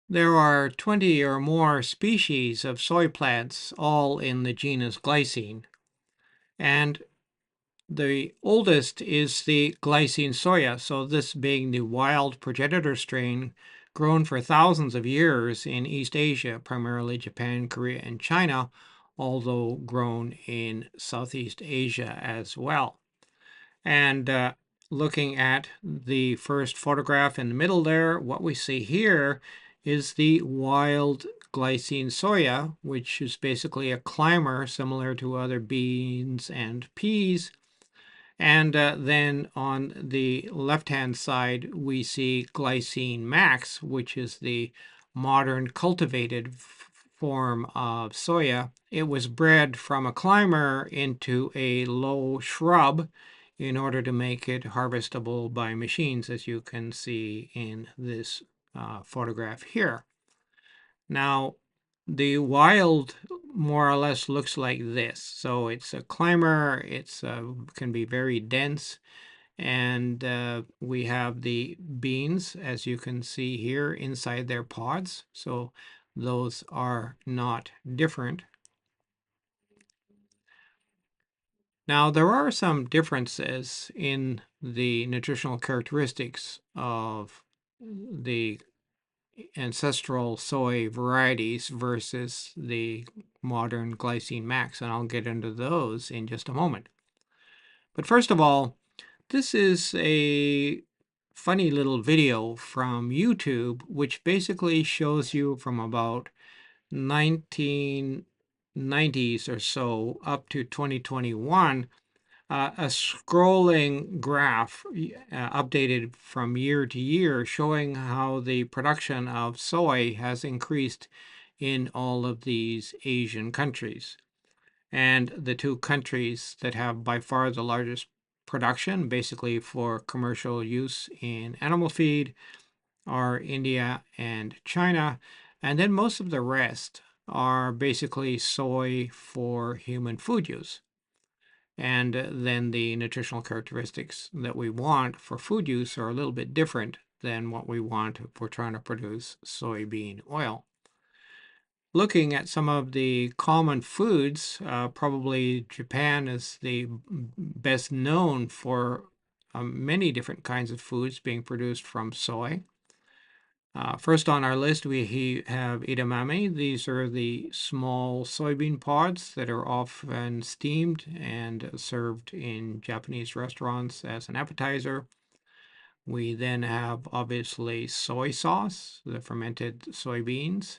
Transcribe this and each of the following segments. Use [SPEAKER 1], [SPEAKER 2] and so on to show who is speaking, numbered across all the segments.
[SPEAKER 1] There are 20 or more species of soy plants, all in the genus Glycine. And the oldest is the Glycine soya, so this being the wild progenitor strain grown for thousands of years in East Asia, primarily Japan, Korea, and China, although grown in Southeast Asia as well. And looking at the first photograph in the middle there, what we see here is the wild Glycine soya, which is basically a climber similar to other beans and peas. And then on the left-hand side, we see Glycine max, which is the modern cultivated form of soya. It was bred from a climber into a low shrub in order to make it harvestable by machines, as you can see in this photograph here. Now, the wild more or less looks like this. So it's a climber, it's can be very dense, and we have the beans, as you can see here, inside their pods. So those are not different. Now, there are some differences in the nutritional characteristics of the ancestral soy varieties versus the modern Glycine max, and I'll get into those in just a moment. But first of all, this is a funny little video from YouTube, which basically shows you from about 1990s or so up to 2021, a scrolling graph updated from year to year showing how the production of soy has increased in all of these Asian countries. And the two countries that have by far the largest production, basically for commercial use in animal feed, are India and China. And then most of the rest are basically soy for human food use. And then the nutritional characteristics that we want for food use are a little bit different than what we want if we're trying to produce soybean oil. Looking at some of the common foods, probably Japan is the best known for many different kinds of foods being produced from soy. First on our list, we have edamame. These are the small soybean pods that are often steamed and served in Japanese restaurants as an appetizer. We then have, obviously, soy sauce, the fermented soybeans.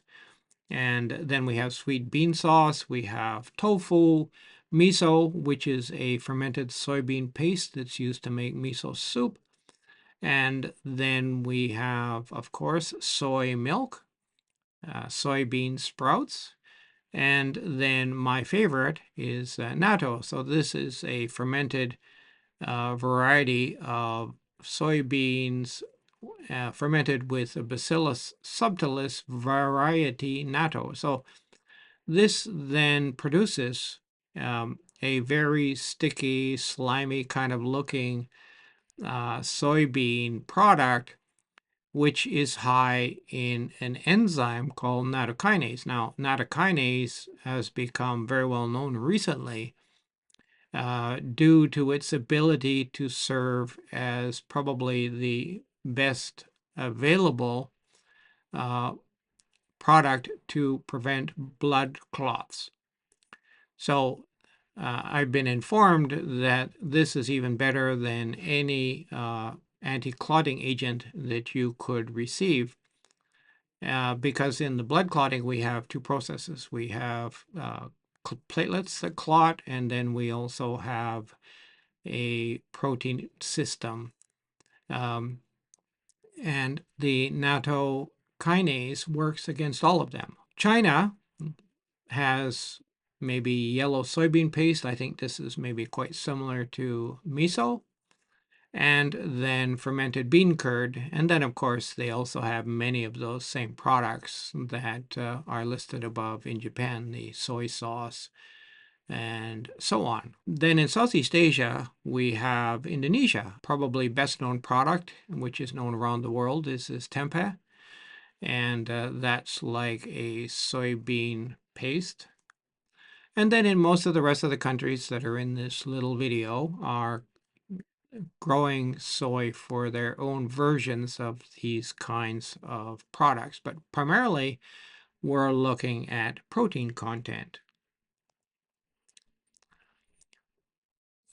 [SPEAKER 1] And then we have sweet bean sauce. We have tofu, miso, which is a fermented soybean paste that's used to make miso soup. And then we have, of course, soy milk, soybean sprouts, and then my favorite is natto. So this is a fermented variety of soybeans fermented with a Bacillus subtilis variety natto. So this then produces a very sticky, slimy kind of looking soybean product, which is high in an enzyme called nattokinase. Now, nattokinase has become very well known recently due to its ability to serve as probably the best available product to prevent blood clots. So I've been informed that this is even better than any anti-clotting agent that you could receive because in the blood clotting we have two processes. We have platelets that clot, and then we also have a protein system. And the nattokinase works against all of them. China has maybe yellow soybean paste. I think this is maybe quite similar to miso. And then fermented bean curd. And then, of course, they also have many of those same products that are listed above in Japan, the soy sauce and so on. Then in Southeast Asia, we have Indonesia. Probably best known product, which is known around the world, is tempeh. and that's like a soybean paste. And then in most of the rest of the countries that are in this little video are growing soy for their own versions of these kinds of products. But primarily, we're looking at protein content.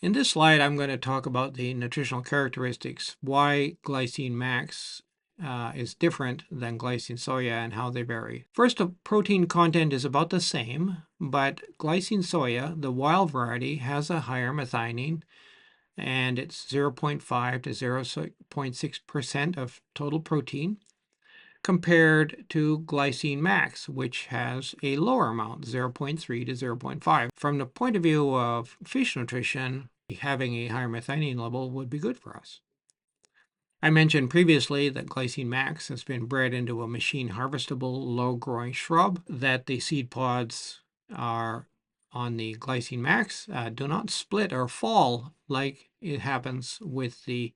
[SPEAKER 1] In this slide, I'm going to talk about the nutritional characteristics, why glycine max is different than glycine soya and how they vary. First, the protein content is about the same, but glycine soya, the wild variety, has a higher methionine, and it's 0.5 to 0.6% of total protein, compared to glycine max, which has a lower amount, 0.3 to 0.5. From the point of view of fish nutrition, having a higher methionine level would be good for us. I mentioned previously that glycine max has been bred into a machine harvestable low-growing shrub, that the seed pods are on the glycine max do not split or fall like it happens with the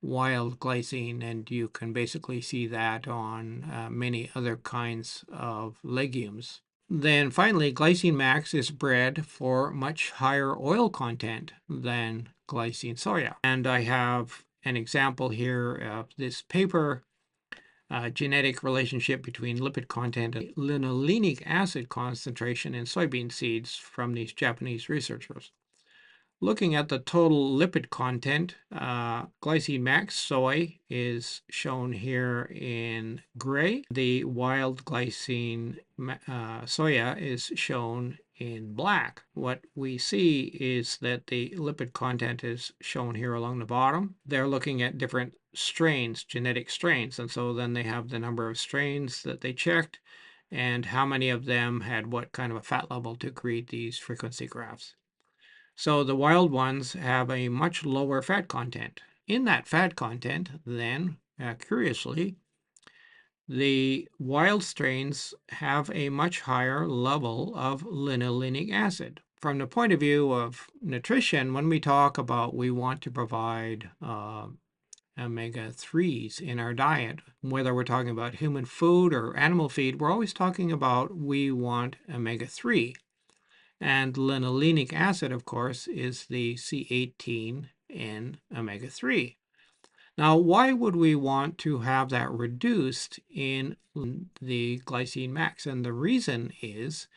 [SPEAKER 1] wild glycine, and you can basically see that on many other kinds of legumes. Then finally, glycine max is bred for much higher oil content than glycine soya. And I have an example here of this paper, genetic relationship between lipid content and linolenic acid concentration in soybean seeds from these Japanese researchers. Looking at the total lipid content, glycine max soy is shown here in gray. The wild glycine soya is shown in black. What we see is that the lipid content is shown here along the bottom. They're looking at different strains, genetic strains, and so then they have the number of strains that they checked and how many of them had what kind of a fat level to create these frequency graphs. So the wild ones have a much lower fat content. In that fat content, then, curiously, the wild strains have a much higher level of linolenic acid. From the point of view of nutrition, when we talk about we want to provide omega-3s in our diet, whether we're talking about human food or animal feed, we're always talking about we want omega-3. And linolenic acid, of course, is the C18 in omega-3. Now, why would we want to have that reduced in the glycine max? And the reason is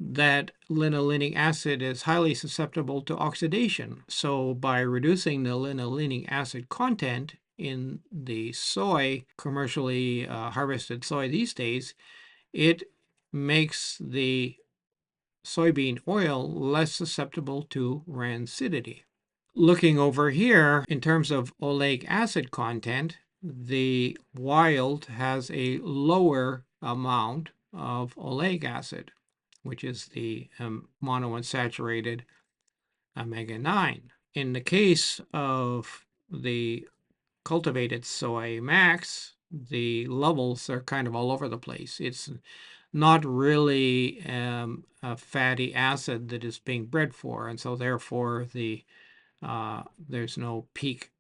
[SPEAKER 1] that linolenic acid is highly susceptible to oxidation. So by reducing the linolenic acid content in the soy, commercially harvested soy these days, it makes the soybean oil less susceptible to rancidity. Looking over here, in terms of oleic acid content, the wild has a lower amount of oleic acid, which is the monounsaturated omega-9. In the case of the cultivated soy max, the levels are kind of all over the place. It's not really a fatty acid that is being bred for, and so therefore there's no peak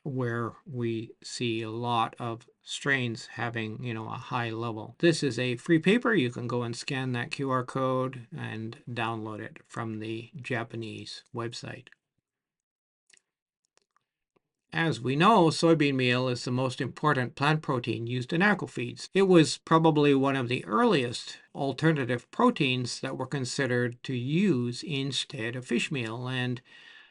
[SPEAKER 1] where we see a lot of strains having a high level. This is a free paper. You can go and scan that QR code and download it from the Japanese website. As we know, soybean meal is the most important plant protein used in aquafeeds. It was probably one of the earliest alternative proteins that were considered to use instead of fish meal. And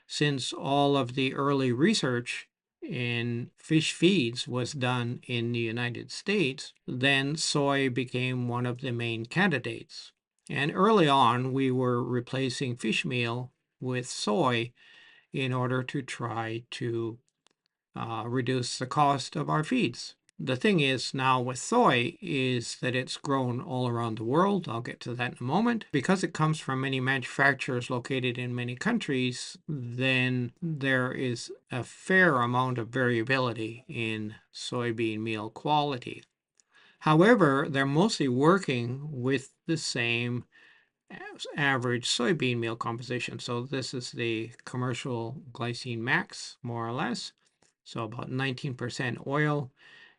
[SPEAKER 1] since all of the early research in fish feeds was done in the United States, then soy became one of the main candidates. And early on, we were replacing fish meal with soy in order to try to reduce the cost of our feeds. The thing is now with soy is that it's grown all around the world. I'll get to that in a moment. Because it comes from many manufacturers located in many countries, then there is a fair amount of variability in soybean meal quality. However, they're mostly working with the same average soybean meal composition. So this is the commercial glycine max, more or less. So about 19% oil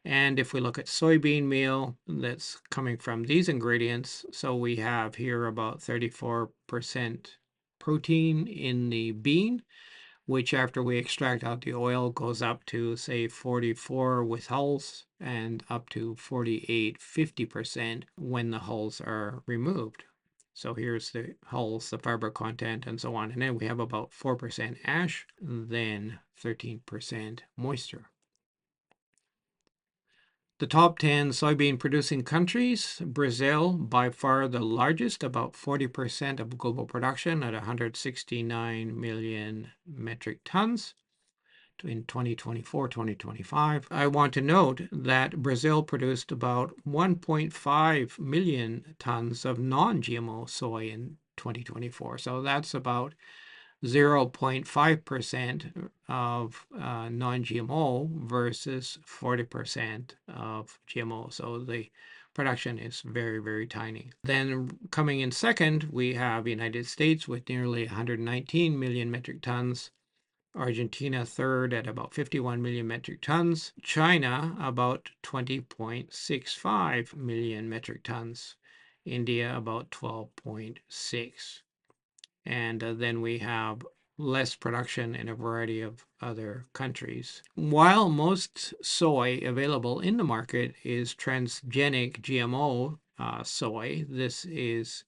[SPEAKER 1] And if we look at soybean meal that's coming from these ingredients, so we have here about 34% protein in the bean, which after we extract out the oil goes up to say 44 with hulls and up to 48, 50% when the hulls are removed. So here's the hulls, the fiber content, and so on. And then we have about 4% ash, then 13% moisture. The top 10 soybean producing countries: Brazil, by far the largest, about 40% of global production at 169 million metric tons in 2024-2025. I want to note that Brazil produced about 1.5 million tons of non-GMO soy in 2024. So that's about 0.5% of non-GMO versus 40% of GMO. So the production is very, very tiny. Then coming in second, we have United States with nearly 119 million metric tons. Argentina third at about 51 million metric tons. China about 20.65 million metric tons. India about 12.6. And then we have less production in a variety of other countries. While most soy available in the market is transgenic GMO soy, this is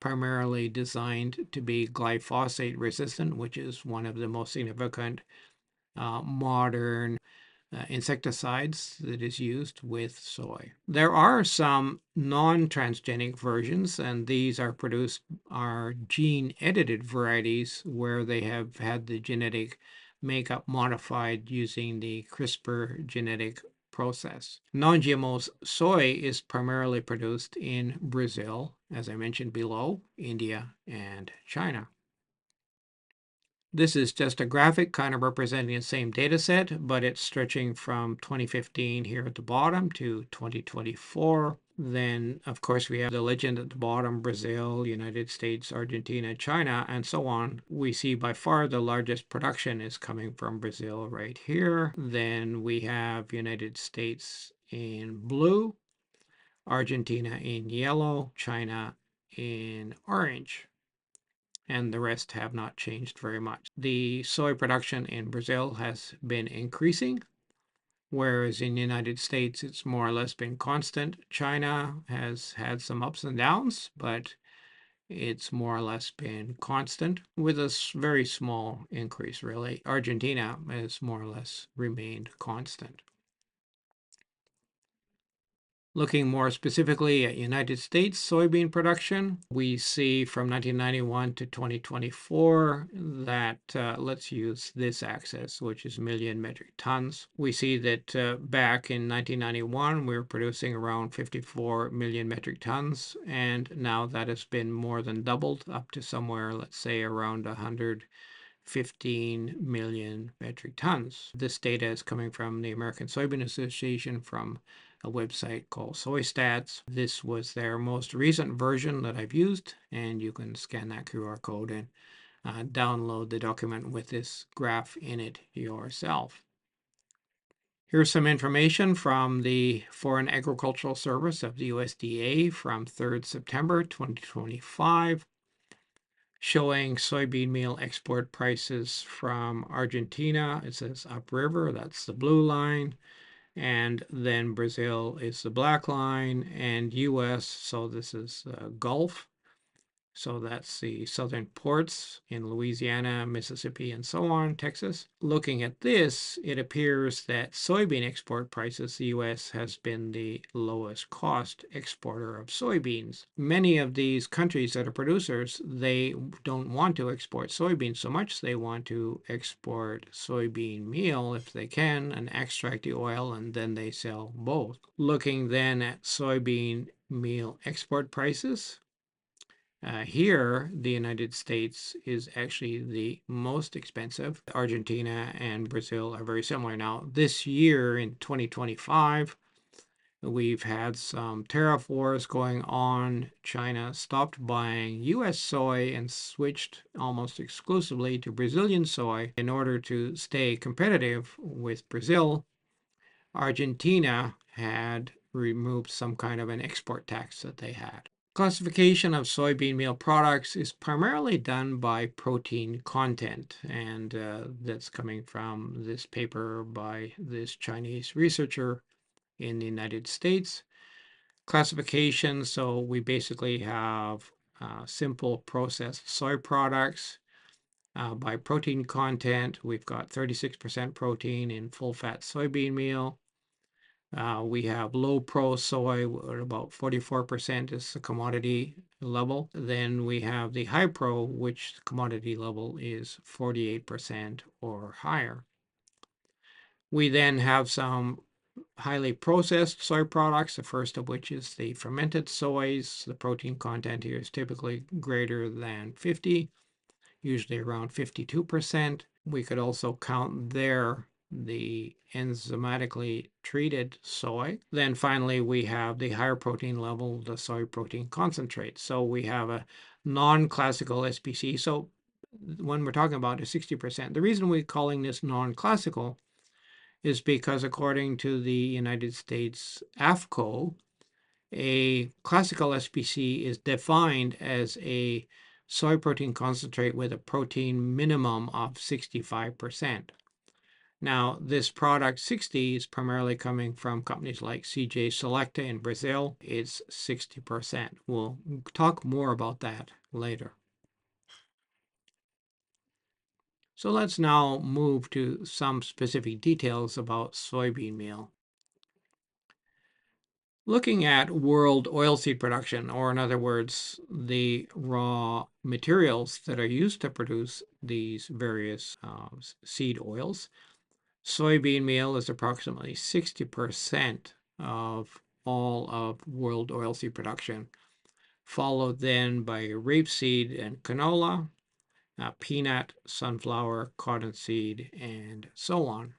[SPEAKER 1] primarily designed to be glyphosate resistant, which is one of the most significant modern insecticides that is used with soy. There are some non-transgenic versions, and these are gene-edited varieties where they have had the genetic makeup modified using the CRISPR genetic process. Non-GMO soy is primarily produced in Brazil, as I mentioned below, India, and China. This is just a graphic kind of representing the same data set, but it's stretching from 2015 here at the bottom to 2024. Then, of course, we have the legend at the bottom: Brazil, United States, Argentina, China, and so on. We see by far the largest production is coming from Brazil right here. Then we have United States in blue, Argentina in yellow, China in orange, and the rest have not changed very much. The soy production in Brazil has been increasing, whereas in the United States it's more or less been constant. China has had some ups and downs, but it's more or less been constant with a very small increase, really. Argentina has more or less remained constant. Looking more specifically at United States soybean production, we see from 1991 to 2024 that, let's use this axis, which is million metric tons. We see that back in 1991, we were producing around 54 million metric tons, and now that has been more than doubled up to somewhere, let's say, around 115 million metric tons. This data is coming from the American Soybean Association from a website called SoyStats. This was their most recent version that I've used, and you can scan that QR code and download the document with this graph in it yourself. Here's some information from the Foreign Agricultural Service of the USDA from 3rd September 2025. Showing soybean meal export prices from Argentina. It says upriver, that's the blue line, and then Brazil is the black line, and US, so this is Gulf, so that's the southern ports in Louisiana, Mississippi, and so on, Texas. Looking at this, it appears that soybean export prices, the US has been the lowest cost exporter of soybeans. Many of these countries that are producers, they don't want to export soybeans so much. They want to export soybean meal if they can and extract the oil, and then they sell both. Looking then at soybean meal export prices, here, the United States is actually the most expensive. Argentina and Brazil are very similar. Now, this year in 2025, we've had some tariff wars going on. China stopped buying U.S. soy and switched almost exclusively to Brazilian soy in order to stay competitive with Brazil. Argentina had removed some kind of an export tax that they had. Classification of soybean meal products is primarily done by protein content, and that's coming from this paper by this Chinese researcher in the United States. Classification, so we basically have simple processed soy products. By protein content, we've got 36% protein in full-fat soybean meal. We have low pro soy, at about 44% is the commodity level. Then we have the high pro, which commodity level is 48% or higher. We then have some highly processed soy products, the first of which is the fermented soys. The protein content here is typically greater than 50, usually around 52%. We could also count there the enzymatically treated soy. Then finally, we have the higher protein level, the soy protein concentrate. So we have a non-classical SPC. So when we're talking about a 60%, the reason we're calling this non-classical is because according to the United States AFCO, a classical SPC is defined as a soy protein concentrate with a protein minimum of 65%. Now, this product 60 is primarily coming from companies like CJ Selecta in Brazil. It's 60%. We'll talk more about that later. So let's now move to some specific details about soybean meal. Looking at world oilseed production, or in other words, the raw materials that are used to produce these various seed oils, soybean meal is approximately 60% of all of world oilseed production, followed then by rapeseed and canola, peanut, sunflower, cottonseed, and so on.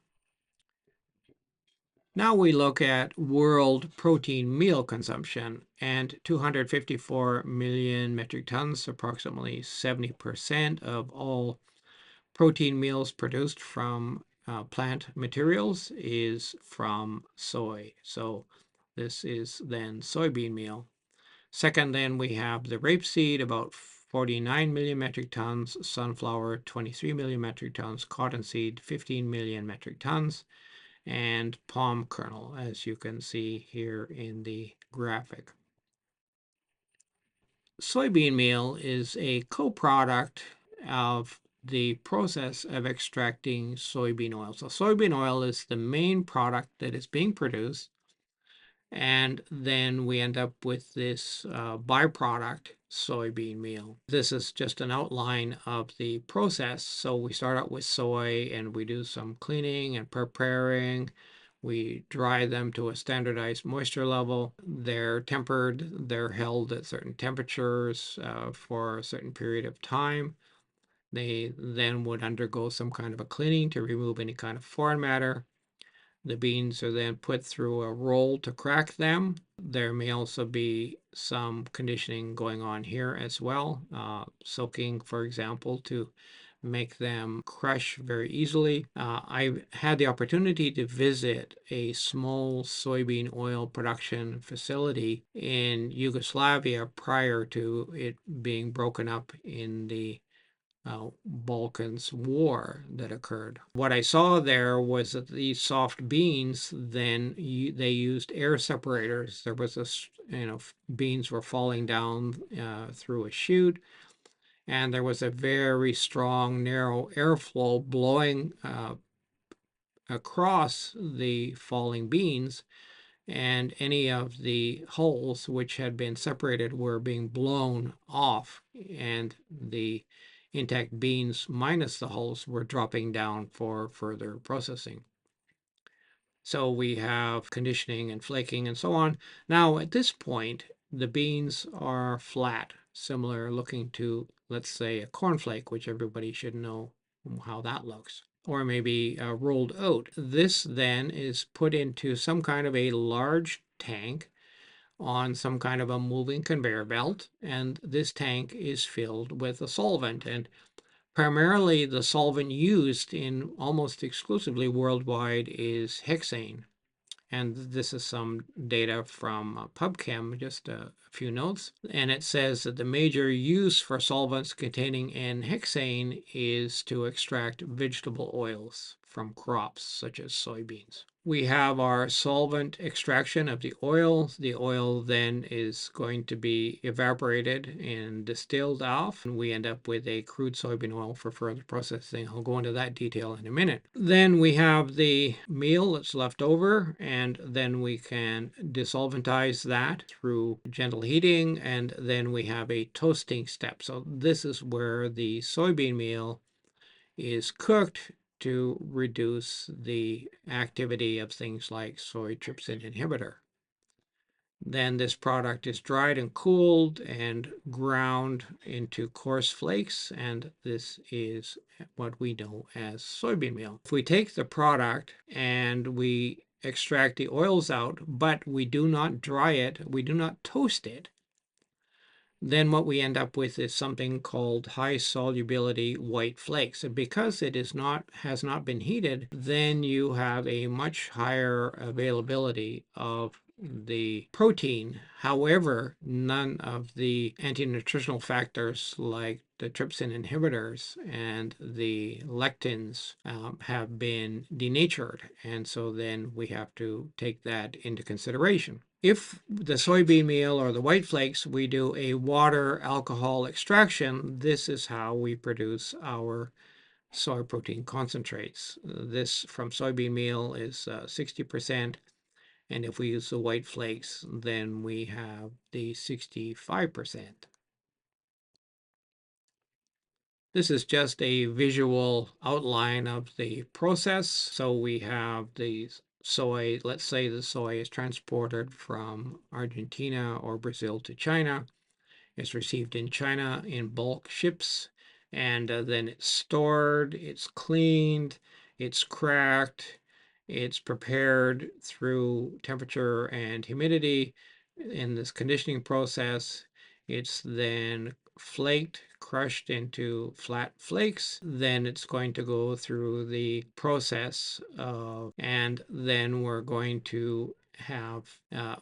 [SPEAKER 1] Now we look at world protein meal consumption, and 254 million metric tons, approximately 70% of all protein meals produced from plant materials is from soy. So this is then soybean meal. Second, then we have the rapeseed, about 49 million metric tons, sunflower, 23 million metric tons, cottonseed, 15 million metric tons, and palm kernel, as you can see here in the graphic. Soybean meal is a co-product of the process of extracting soybean oil. So soybean oil is the main product that is being produced, and then we end up with this byproduct, soybean meal. This is just an outline of the process. So we start out with soy and we do some cleaning and preparing. We dry them to a standardized moisture level. They're tempered, they're held at certain temperatures for a certain period of time. They then would undergo some kind of a cleaning to remove any kind of foreign matter. The beans are then put through a roll to crack them. There may also be some conditioning going on here as well, soaking, for example, to make them crush very easily. I had the opportunity to visit a small soybean oil production facility in Yugoslavia prior to it being broken up in the Balkans war that occurred. What I saw there was that these soft beans, then they used air separators. There was beans were falling down through a chute, and there was a very strong, narrow airflow blowing across the falling beans, and any of the holes which had been separated were being blown off, and the intact beans minus the hulls were dropping down for further processing. So we have conditioning and flaking and so on. Now at this point, the beans are flat, similar looking to, let's say, a cornflake, which everybody should know how that looks. Or maybe rolled oat. This then is put into some kind of a large tank on some kind of a moving conveyor belt, and this tank is filled with a solvent, and primarily the solvent used in almost exclusively worldwide is hexane. and this is some data from PubChem, just a few notes. And it says that the major use for solvents containing N-hexane is to extract vegetable oils from crops such as soybeans. We have our solvent extraction of the oil. The oil then is going to be evaporated and distilled off, and we end up with a crude soybean oil for further processing. I'll go into that detail in a minute. Then we have the meal that's left over, and then we can desolventize that through gentle heating, and then we have a toasting step. So this is where the soybean meal is cooked to reduce the activity of things like soy trypsin inhibitor. Then this product is dried and cooled and ground into coarse flakes, and this is what we know as soybean meal. If we take the product and we extract the oils out, but we do not dry it, we do not toast it, then what we end up with is something called high solubility white flakes. And because it has not been heated, then you have a much higher availability of the protein. However, none of the anti-nutritional factors like the trypsin inhibitors and the lectins have been denatured. And so then we have to take that into consideration. If the soybean meal or the white flakes, we do a water alcohol extraction, this is how we produce our soy protein concentrates. This from soybean meal is 60%, and if we use the white flakes, then we have the 65%. This is just a visual outline of the process. So we have the soy, let's say the soy is transported from Argentina or Brazil to China. It's received in China in bulk ships, and then it's stored, it's cleaned, it's cracked, it's prepared through temperature and humidity in this conditioning process. It's then flaked, crushed into flat flakes. Then it's going to go through the process of, and then we're going to have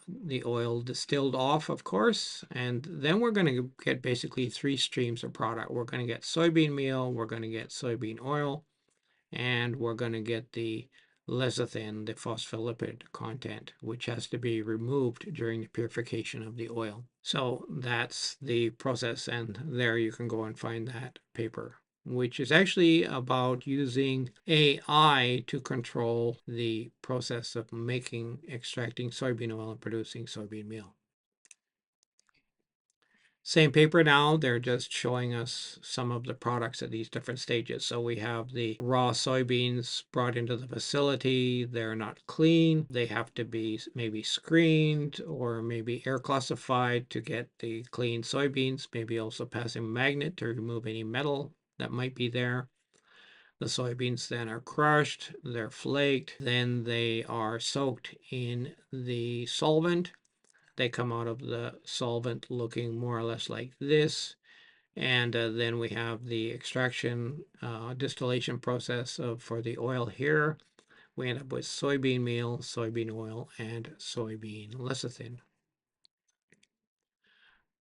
[SPEAKER 1] the oil distilled off, of course, and then we're going to get basically three streams of product. We're going to get soybean meal, we're going to get soybean oil, and we're going to get the lecithin, the phospholipid content, which has to be removed during the purification of the oil. So that's the process, and there you can go and find that paper, which is actually about using AI to control the process of extracting soybean oil and producing soybean meal. Same paper now, they're just showing us some of the products at these different stages. So we have the raw soybeans brought into the facility. They're not clean. They have to be maybe screened or maybe air classified to get the clean soybeans, maybe also passing a magnet to remove any metal that might be there. The soybeans then are crushed, they're flaked, then they are soaked in the solvent. They come out of the solvent looking more or less like this. And then we have the extraction distillation process for the oil here. We end up with soybean meal, soybean oil, and soybean lecithin.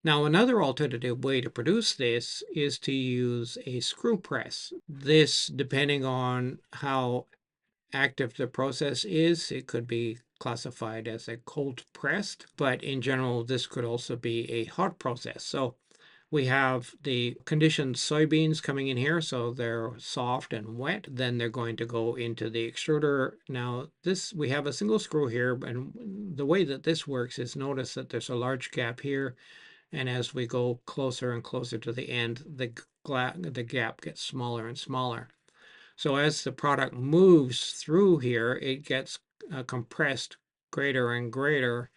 [SPEAKER 1] Now, another alternative way to produce this is to use a screw press. This, depending on how active the process is, it could be classified as a cold pressed, but in general, this could also be a hot process. So we have the conditioned soybeans coming in here, so they're soft and wet. Then they're going to go into the extruder. Now we have a single screw here, and the way that this works is, notice that there's a large gap here, and as we go closer and closer to the end, the gap gets smaller and smaller. So as the product moves through here, it gets compressed greater and greater.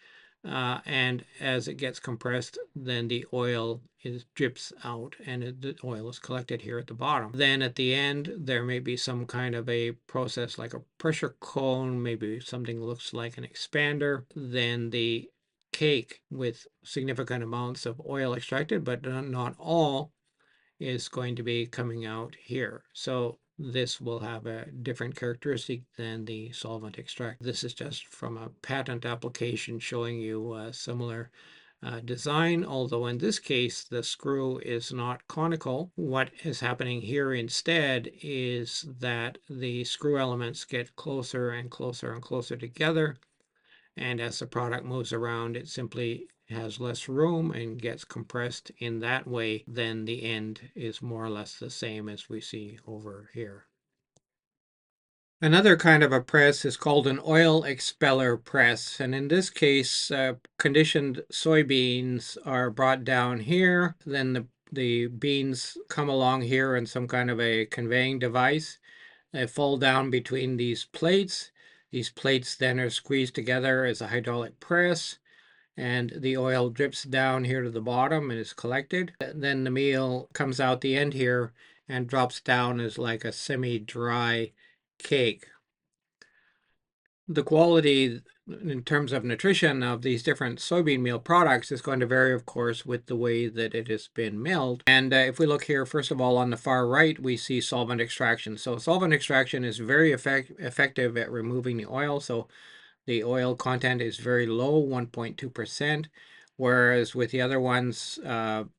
[SPEAKER 1] And as it gets compressed, then the oil drips out, and the oil is collected here at the bottom. Then at the end, there may be some kind of a process like a pressure cone, maybe something looks like an expander. Then the cake with significant amounts of oil extracted, but not all, is going to be coming out here. So this will have a different characteristic than the solvent extract. This is just from a patent application showing you a similar design, although in this case the screw is not conical. What is happening here instead is that the screw elements get closer and closer and closer together, and as the product moves around it simply has less room and gets compressed in that way. Then the end is more or less the same as we see over here. Another kind of a press is called an oil expeller press, and in this case conditioned soybeans are brought down here, then the beans come along here in some kind of a conveying device. They fall down between these plates. These plates then are squeezed together as a hydraulic press, and the oil drips down here to the bottom and is collected. Then the meal comes out the end here and drops down as like a semi-dry cake. The quality in terms of nutrition of these different soybean meal products is going to vary, of course, with the way that it has been milled. And if we look here, first of all, on the far right, we see solvent extraction. So solvent extraction is very effective at removing the oil. So the oil content is very low, 1.2%, whereas with the other ones,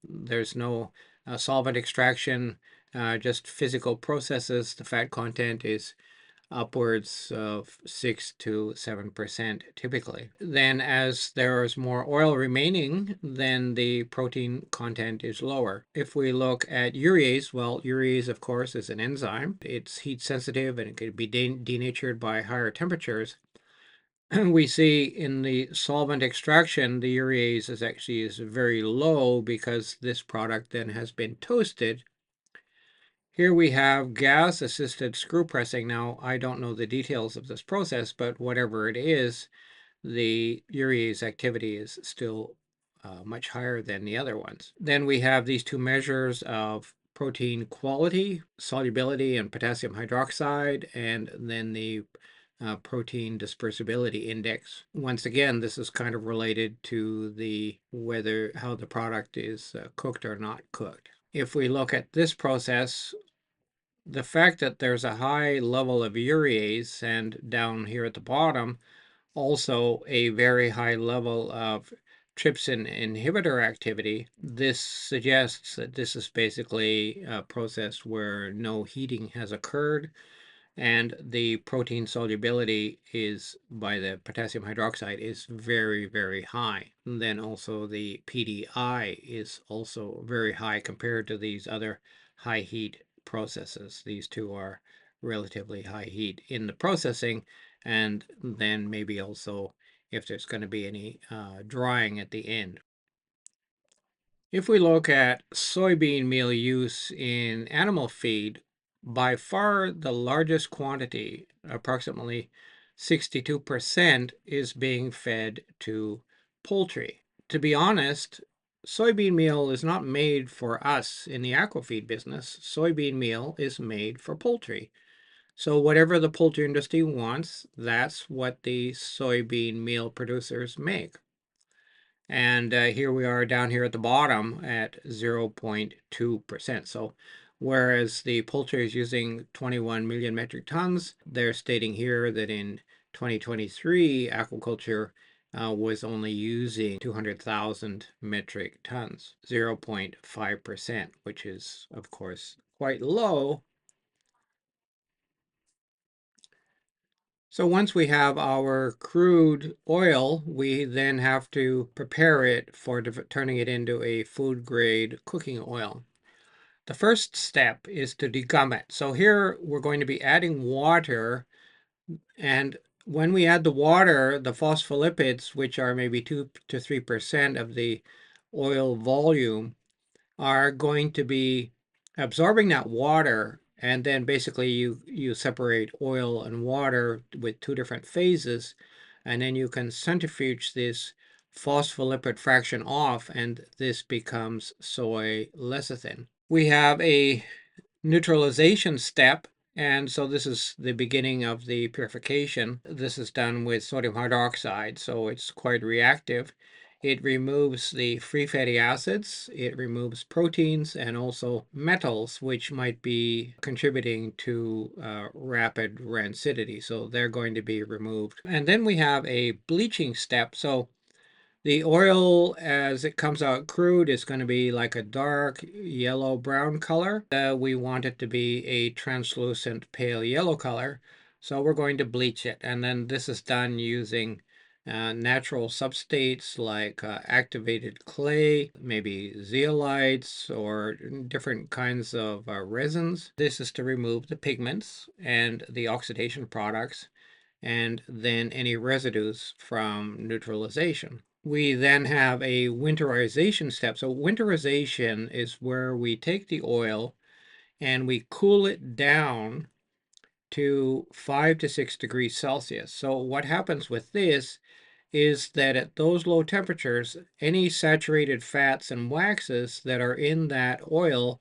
[SPEAKER 1] there's no solvent extraction, just physical processes. The fat content is upwards of 6 to 7% typically. Then as there is more oil remaining, then the protein content is lower. If we look at urease, well, urease of course is an enzyme. It's heat sensitive and it can be denatured by higher temperatures. We see in the solvent extraction, the urease is very low because this product then has been toasted. Here we have gas-assisted screw pressing. Now, I don't know the details of this process, but whatever it is, the urease activity is still much higher than the other ones. Then we have these two measures of protein quality, solubility, and potassium hydroxide, and then the protein dispersibility index. Once again, this is kind of related to the how the product is cooked or not cooked. If we look at this process, the fact that there's a high level of urease and down here at the bottom, also a very high level of trypsin inhibitor activity, this suggests that this is basically a process where no heating has occurred, and the protein solubility is by the potassium hydroxide is very, very high. And then also the PDI is also very high compared to these other high heat processes. These two are relatively high heat in the processing, and then maybe also if there's going to be any drying at the end. If we look at soybean meal use in animal feed, by far the largest quantity, approximately 62%, is being fed to poultry. To be honest, soybean meal is not made for us in the aquafeed business. Soybean meal is made for poultry. So whatever the poultry industry wants, that's what the soybean meal producers make. And here we are down here at the bottom at 0.2%. So whereas the poultry is using 21 million metric tons, they're stating here that in 2023, aquaculture was only using 200,000 metric tons, 0.5%, which is, of course, quite low. So once we have our crude oil, we then have to prepare it for turning it into a food grade cooking oil. The first step is to degum it. So here we're going to be adding water, and when we add the water, the phospholipids, which are maybe 2 to 3% of the oil volume, are going to be absorbing that water, and then basically you separate oil and water with two different phases, and then you can centrifuge this phospholipid fraction off, and this becomes soy lecithin. We have a neutralization step, and so this is the beginning of the purification. This is done with sodium hydroxide, so it's quite reactive. It removes the free fatty acids, it removes proteins, and also metals, which might be contributing to rapid rancidity. So they're going to be removed. And then we have a bleaching step. So the oil, as it comes out crude, is going to be like a dark yellow-brown color. We want it to be a translucent pale yellow color, so we're going to bleach it. And then this is done using natural substrates like activated clay, maybe zeolites, or different kinds of resins. This is to remove the pigments and the oxidation products, and then any residues from neutralization. We then have a winterization step. So winterization is where we take the oil and we cool it down to 5 to 6 degrees Celsius. So what happens with this is that at those low temperatures, any saturated fats and waxes that are in that oil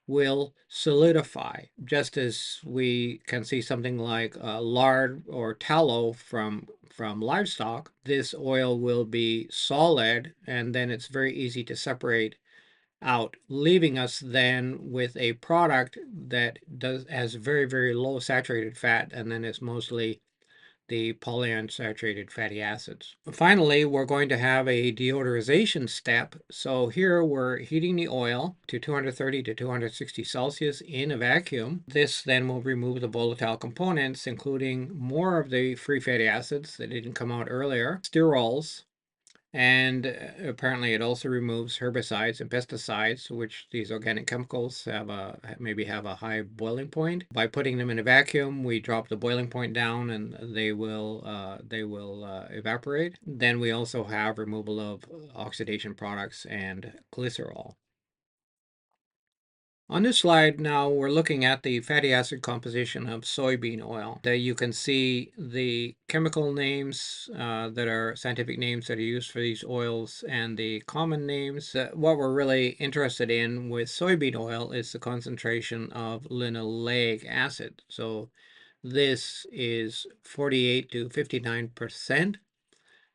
[SPEAKER 1] will solidify, just as we can see something like lard or tallow from livestock. This oil will be solid, and then it's very easy to separate out, leaving us then with a product that has very, very low saturated fat, and then it's mostly the polyunsaturated fatty acids. Finally, we're going to have a deodorization step. So here we're heating the oil to 230 to 260 Celsius in a vacuum. This then will remove the volatile components, including more of the free fatty acids that didn't come out earlier, sterols, and apparently it also removes herbicides and pesticides, which these organic chemicals maybe have a high boiling point. By putting them in a vacuum, we drop the boiling point down, and they will evaporate. Then we also have removal of oxidation products and glycerol. On this slide now, we're looking at the fatty acid composition of soybean oil. There you can see the chemical names that are scientific names that are used for these oils, and the common names. What we're really interested in with soybean oil is the concentration of linoleic acid. So this is 48 to 59%.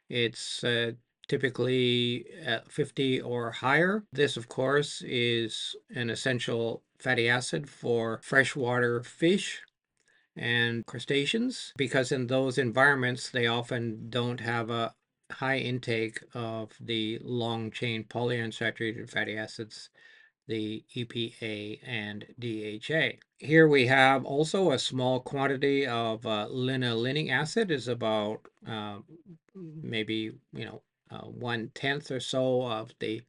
[SPEAKER 1] It's typically at 50 or higher. This, of course, is an essential fatty acid for freshwater fish and crustaceans, because in those environments, they often don't have a high intake of the long-chain polyunsaturated fatty acids, the EPA and DHA. Here we have also a small quantity of linolenic acid, is about maybe 1/10 or so of the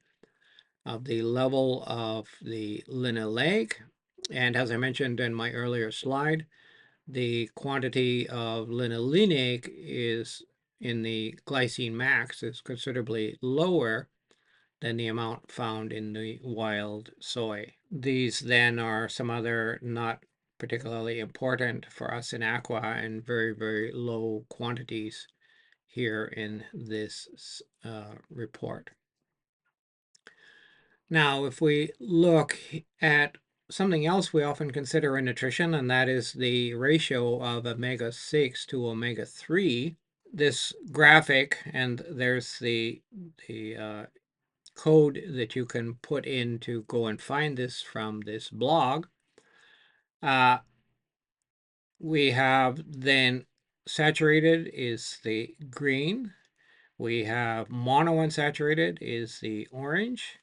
[SPEAKER 1] level of the linoleic. And as I mentioned in my earlier slide, the quantity of linolenic is in the glycine max is considerably lower than the amount found in the wild soy. These then are some other not particularly important for us in aqua, and very, very low quantities here in this report. Now, if we look at something else we often consider in nutrition, and that is the ratio of omega-6 to omega-3. This graphic, and there's the code that you can put in to go and find this from this blog. We have then saturated is the green. We have monounsaturated is the orange.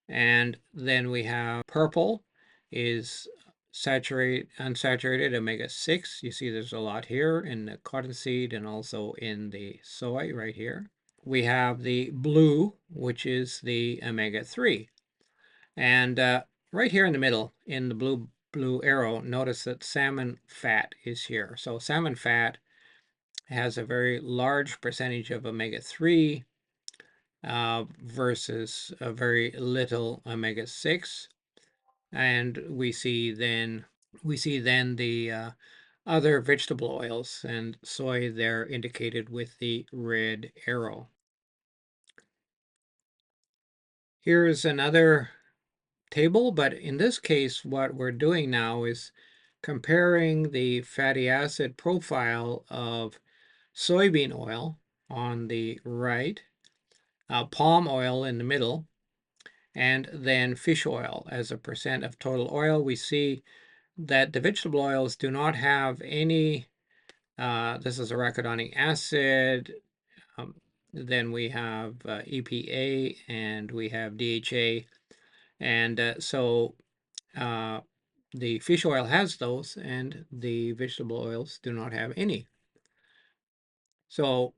[SPEAKER 1] And then we have purple is unsaturated omega-6. You see there's a lot here in the cottonseed and also in the soy right here. We have the blue, which is the omega-3. And right here in the middle, in the blue arrow, notice that salmon fat is here. So salmon fat has a very large percentage of omega-3 versus a very little omega-6. And we see then the other vegetable oils, and soy there indicated with the red arrow. Here's another table, but in this case, what we're doing now is comparing the fatty acid profile of soybean oil on the right palm oil in the middle, and then fish oil as a percent of total oil. We see that the vegetable oils do not have any, this is arachidonic acid, um, then we have EPA, and we have DHA, and so the fish oil has those, and the vegetable oils do not have any. So,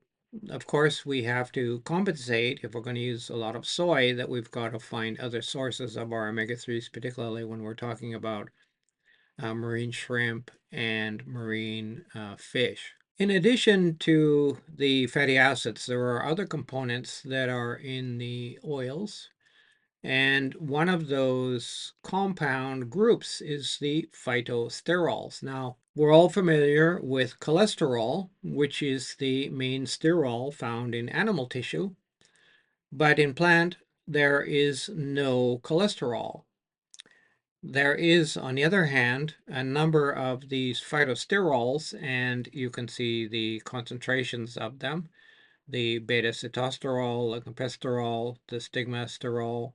[SPEAKER 1] of course, we have to compensate if we're going to use a lot of soy, that we've got to find other sources of our omega-3s, particularly when we're talking about marine shrimp and marine fish. In addition to the fatty acids, there are other components that are in the oils. And one of those compound groups is the phytosterols. Now, we're all familiar with cholesterol, which is the main sterol found in animal tissue, but in plant, there is no cholesterol. There is, on the other hand, a number of these phytosterols, and you can see the concentrations of them: the beta-sitosterol, the camptosterol, the stigmasterol.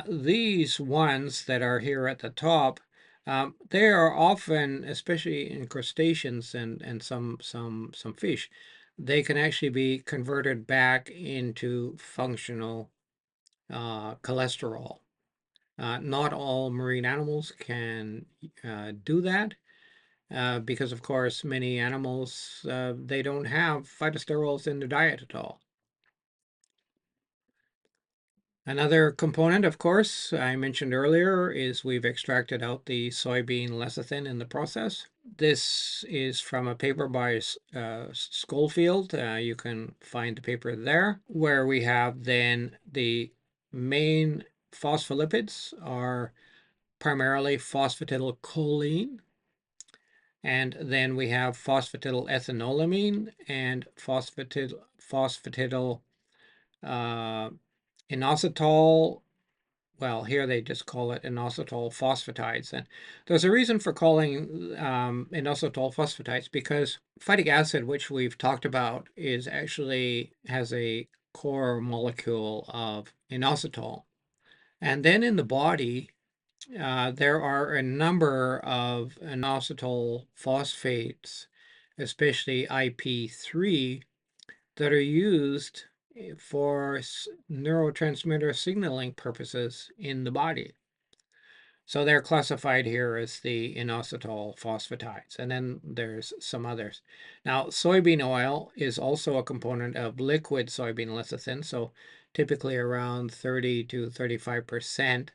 [SPEAKER 1] These ones that are here at the top, they are often, especially in crustaceans and some fish, they can actually be converted back into functional cholesterol. Not all marine animals can do that because, of course, many animals, they don't have phytosterols in their diet at all. Another component, of course, I mentioned earlier, is we've extracted out the soybean lecithin in the process. This is from a paper by Schofield. You can find the paper there, where we have then the main phospholipids are primarily phosphatidylcholine, and then we have phosphatidylethanolamine and phosphatidyl inositol. Well, here they just call it inositol phosphatides. And there's a reason for calling inositol phosphatides, because phytic acid, which we've talked about, is actually has a core molecule of inositol. And then in the body, there are a number of inositol phosphates, especially IP3, that are used for neurotransmitter signaling purposes in the body. So they're classified here as the inositol phosphatides, and then there's some others. Now, soybean oil is also a component of liquid soybean lecithin, so typically around 30 to 35%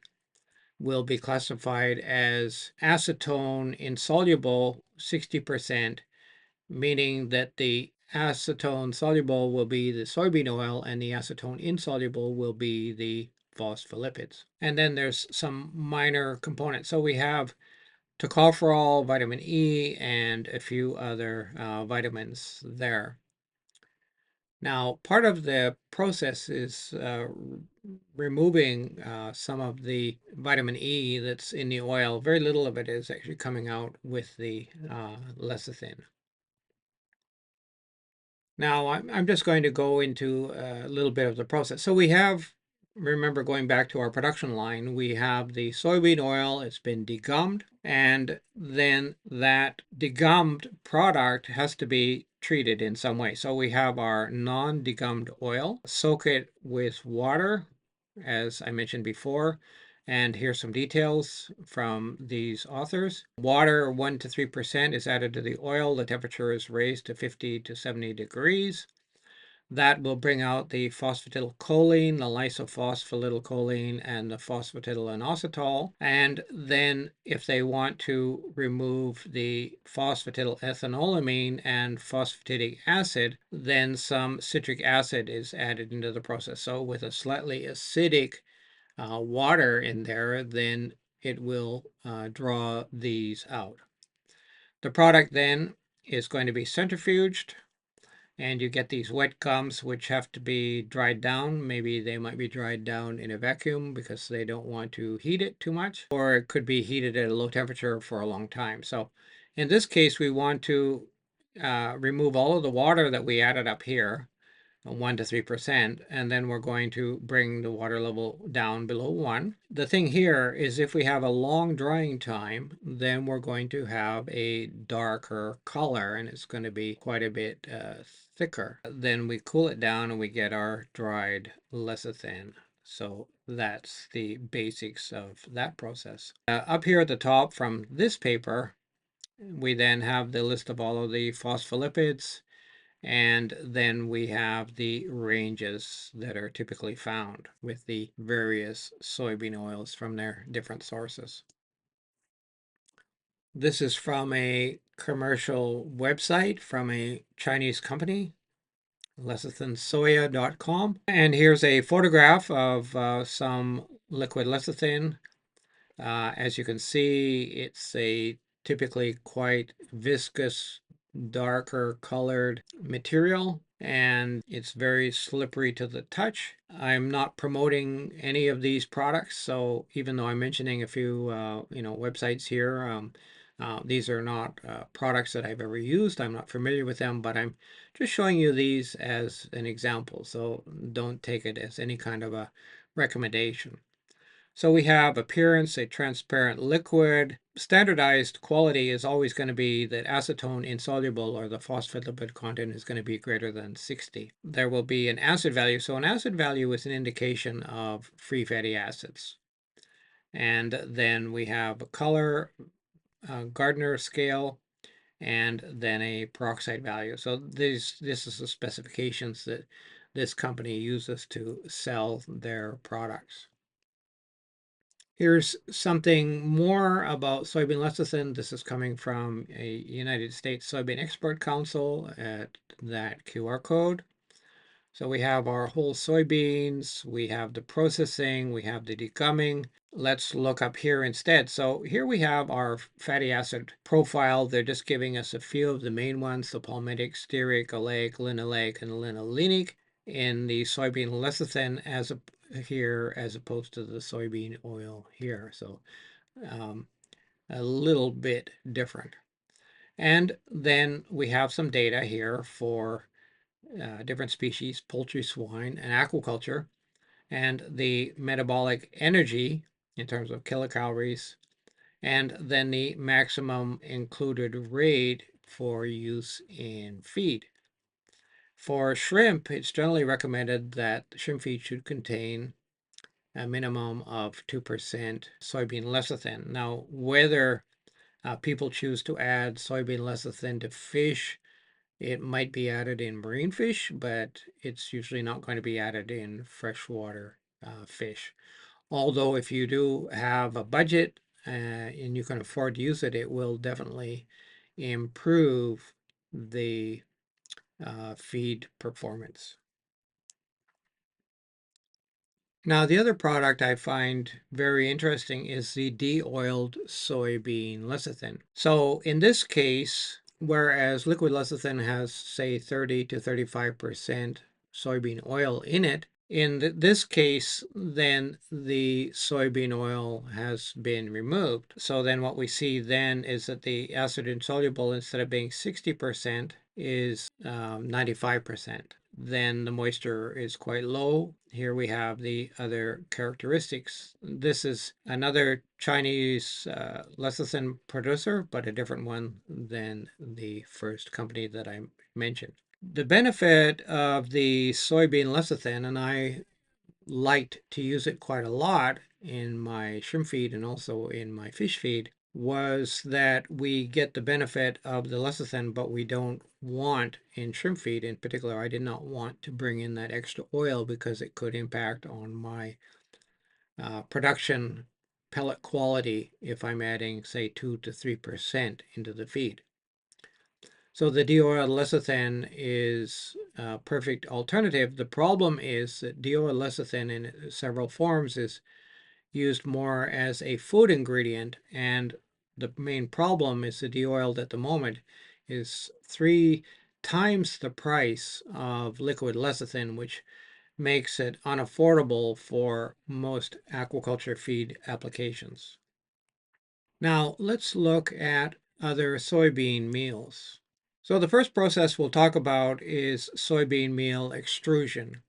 [SPEAKER 1] will be classified as acetone insoluble 60%, meaning that the acetone soluble will be the soybean oil and the acetone insoluble will be the phospholipids. And then there's some minor components. So we have tocopherol, vitamin E, and a few other vitamins there. Now, part of the process is removing some of the vitamin E that's in the oil. Very little of it is actually coming out with the lecithin. Now, I'm just going to go into a little bit of the process. So we have, remember, going back to our production line, we have the soybean oil. It's been degummed, and then that degummed product has to be treated in some way. So we have our non-degummed oil, soak it with water, as I mentioned before. And here's some details from these authors. Water 1 to 3% is added to the oil. The temperature is raised to 50 to 70 degrees. That will bring out the phosphatidylcholine, the lysophosphatidylcholine, and the phosphatidylinositol. And then if they want to remove the phosphatidylethanolamine and phosphatidic acid, then some citric acid is added into the process. So with a slightly acidic water in there, then it will draw these out. The product then is going to be centrifuged, and you get these wet gums which have to be dried down. Maybe they might be dried down in a vacuum because they don't want to heat it too much, or it could be heated at a low temperature for a long time. So in this case, we want to remove all of the water that we added up here. 1 to 3%, and then we're going to bring the water level down below 1. The thing here is if we have a long drying time, then we're going to have a darker color, and it's going to be quite a bit thicker. Then we cool it down and we get our dried lecithin. So that's the basics of that process. Up here at the top from this paper, we then have the list of all of the phospholipids, and then we have the ranges that are typically found with the various soybean oils from their different sources. This is from a commercial website from a Chinese company, lecithinsoya.com. And here's a photograph of some liquid lecithin. As you can see, it's a typically quite viscous, darker colored material, and it's very slippery to the touch. I'm not promoting any of these products, so even though I'm mentioning a few websites here, these are not products that I've ever used. I'm not familiar with them, but I'm just showing you these as an example, so don't take it as any kind of a recommendation. So we have appearance, a transparent liquid. Standardized quality is always going to be that acetone insoluble, or the phospholipid content, is going to be greater than 60. There will be an acid value. So an acid value is an indication of free fatty acids. And then we have a color, Gardner scale, and then a peroxide value. So this is the specifications that this company uses to sell their products. Here's something more about soybean lecithin. This is coming from a United States Soybean Export Council at that QR code. So we have our whole soybeans, we have the processing, we have the degumming. Let's look up here instead. So here we have our fatty acid profile. They're just giving us a few of the main ones, the palmitic, stearic, oleic, linoleic, and linolenic in the soybean lecithin here as opposed to the soybean oil here. So a little bit different. And then we have some data here for different species, poultry, swine, and aquaculture, and the metabolic energy in terms of kilocalories, and then the maximum included rate for use in feed. For shrimp, it's generally recommended that shrimp feed should contain a minimum of 2% soybean lecithin. Now, whether people choose to add soybean lecithin to fish, it might be added in marine fish, but it's usually not going to be added in freshwater fish. Although if you do have a budget and you can afford to use it, it will definitely improve the feed performance. Now, the other product I find very interesting is the de-oiled soybean lecithin. So in this case, whereas liquid lecithin has, say, 30 to 35% soybean oil in it, in this case, then the soybean oil has been removed. So then what we see then is that the acid insoluble, instead of being 60%, is 95%. Then the moisture is quite low. Here we have the other characteristics. This is another Chinese lecithin producer, but a different one than the first company that I mentioned. The benefit of the soybean lecithin, and I liked to use it quite a lot in my shrimp feed and also in my fish feed, was that we get the benefit of the lecithin, but we don't want in shrimp feed in particular. I did not want to bring in that extra oil because it could impact on my production pellet quality if I'm adding, say, 2 to 3% into the feed. So the de-oiled lecithin is a perfect alternative. The problem is that de-oiled lecithin in several forms is used more as a food ingredient, and the main problem is the de-oiled at the moment is 3 times the price of liquid lecithin, which makes it unaffordable for most aquaculture feed applications. Now let's look at other soybean meals. So the first process we'll talk about is soybean meal extrusion.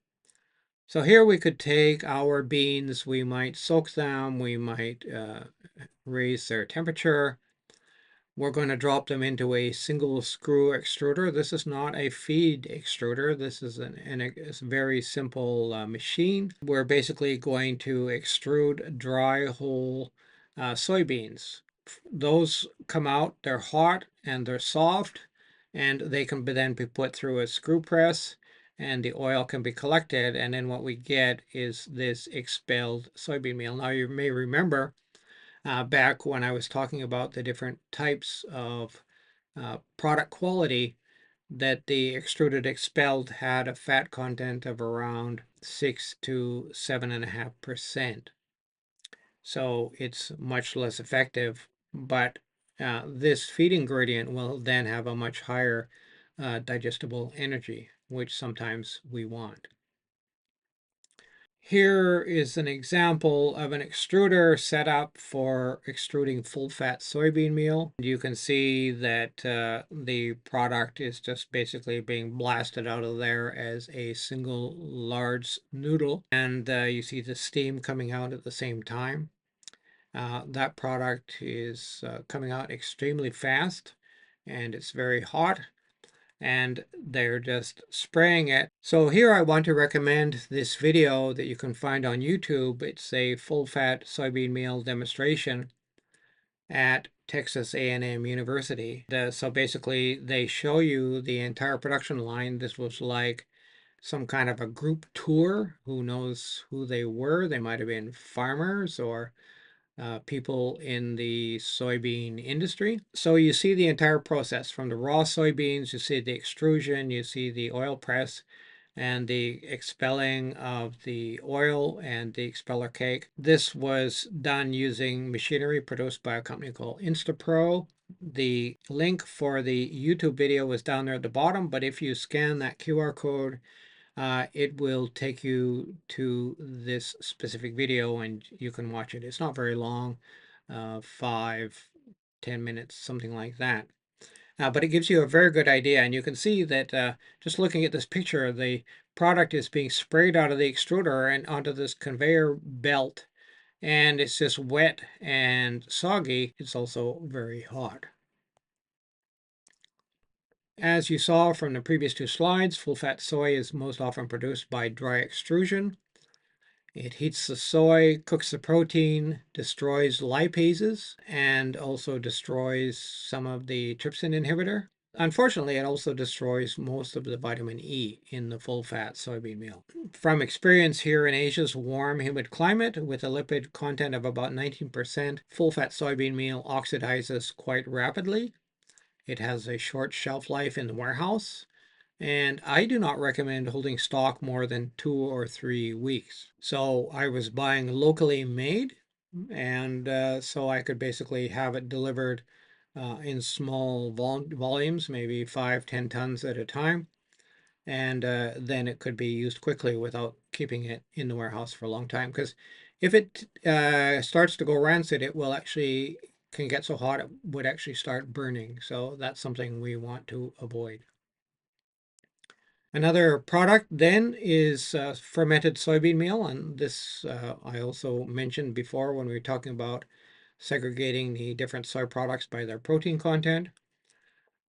[SPEAKER 1] So here we could take our beans, we might soak them, we might raise their temperature. We're going to drop them into a single screw extruder. This is not a feed extruder. This is a very simple machine. We're basically going to extrude dry whole soybeans. Those come out, they're hot and they're soft, and they can then be put through a screw press, and the oil can be collected, and then what we get is this expelled soybean meal. Now you may remember back when I was talking about the different types of product quality, that the extruded expelled had a fat content of around 6 to 7.5%. So it's much less effective, but this feed ingredient will then have a much higher digestible energy, which sometimes we want. Here is an example of an extruder set up for extruding full-fat soybean meal. You can see that the product is just basically being blasted out of there as a single large noodle, and you see the steam coming out at the same time. That product is coming out extremely fast, and it's very hot, and they're just spraying it. So here I want to recommend this video that you can find on YouTube. It's a full-fat soybean meal demonstration at Texas A&M University. So basically they show you the entire production line. This was like some kind of a group tour. Who knows who they were? They might have been farmers or people in the soybean industry. So you see the entire process from the raw soybeans, you see the extrusion, you see the oil press, and the expelling of the oil and the expeller cake. This was done using machinery produced by a company called Instapro. The link for the YouTube video was down there at the bottom, but if you scan that QR code, it will take you to this specific video and you can watch it. It's not very long, 5-10 minutes, something like that. But it gives you a very good idea, and you can see that just looking at this picture, the product is being sprayed out of the extruder and onto this conveyor belt, and it's just wet and soggy. It's also very hot. As you saw from the previous two slides, full-fat soy is most often produced by dry extrusion. It heats the soy, cooks the protein, destroys lipases, and also destroys some of the trypsin inhibitor. Unfortunately, it also destroys most of the vitamin E in the full-fat soybean meal. From experience here in Asia's warm, humid climate, with a lipid content of about 19%, full-fat soybean meal oxidizes quite rapidly. It has a short shelf life in the warehouse, and I do not recommend holding stock more than 2 or 3 weeks. So I was buying locally made, and so I could basically have it delivered in small volumes, maybe 5-10 tons at a time, and then it could be used quickly without keeping it in the warehouse for a long time. Because if it starts to go rancid, it will actually can get so hot it would actually start burning. So that's something we want to avoid. Another product then is fermented soybean meal, and this I also mentioned before when we were talking about segregating the different soy products by their protein content.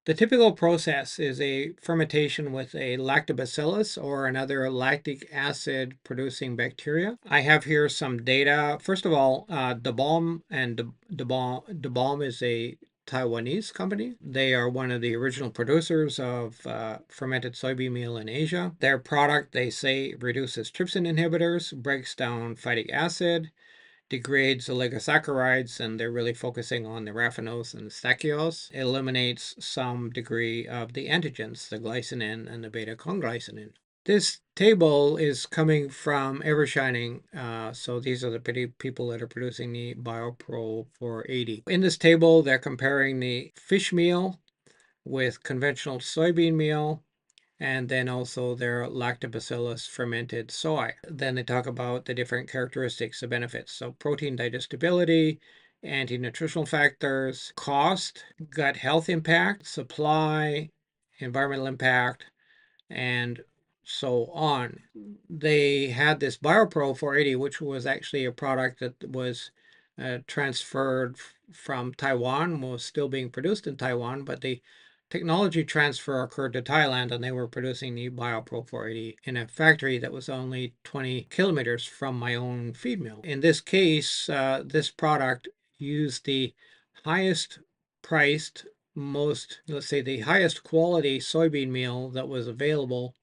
[SPEAKER 1] The typical process is a fermentation with a lactobacillus or another lactic acid producing bacteria. I have here some data. First of all, DeBalm and DeBalm is a Taiwanese company. They are one of the original producers of fermented soybean meal in Asia. Their product, they say, reduces trypsin inhibitors, breaks down phytic acid, degrades oligosaccharides, and they're really focusing on the raffinose and the stachyose. It eliminates some degree of the antigens, the glycinin and the beta-conglycinin. This table is coming from Evershining, so these are the people that are producing the BioPro 480. In this table, they're comparing the fish meal with conventional soybean meal, and then also their lactobacillus fermented soy. Then they talk about the different characteristics of benefits. So protein digestibility, anti-nutritional factors, cost, gut health impact, supply, environmental impact, and so on. They had this BioPro 480, which was actually a product that was transferred from Taiwan, was still being produced in Taiwan, but the technology transfer occurred to Thailand, and they were producing the BioPro 480 in a factory that was only 20 kilometers from my own feed mill. In this case, this product used the highest priced, most, let's say, the highest quality soybean meal that was available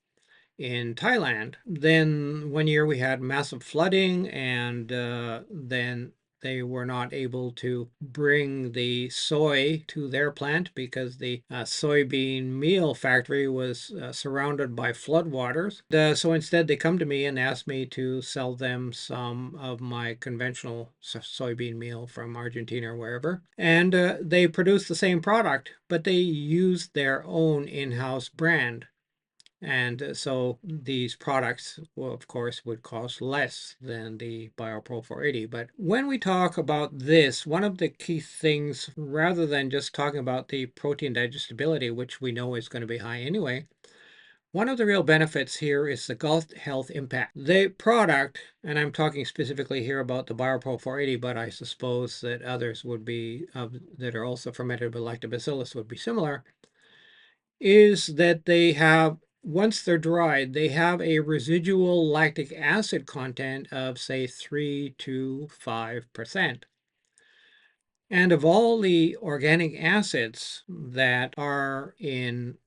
[SPEAKER 1] in Thailand. Then one year we had massive flooding, and then they were not able to bring the soy to their plant because the soybean meal factory was surrounded by floodwaters. So instead, they come to me and ask me to sell them some of my conventional soybean meal from Argentina or wherever. And they produce the same product, but they use their own in-house brand. And so these products, well, of course, would cost less than the BioPro 480. But when we talk about this, one of the key things, rather than just talking about the protein digestibility, which we know is going to be high anyway, one of the real benefits here is the gut health impact. The product, and I'm talking specifically here about the BioPro 480, but I suppose that others would be, that are also fermented with lactobacillus would be similar, is that they have, once they're dried, they have a residual lactic acid content of, say, 3 to 5%. And of all the organic acids that are in,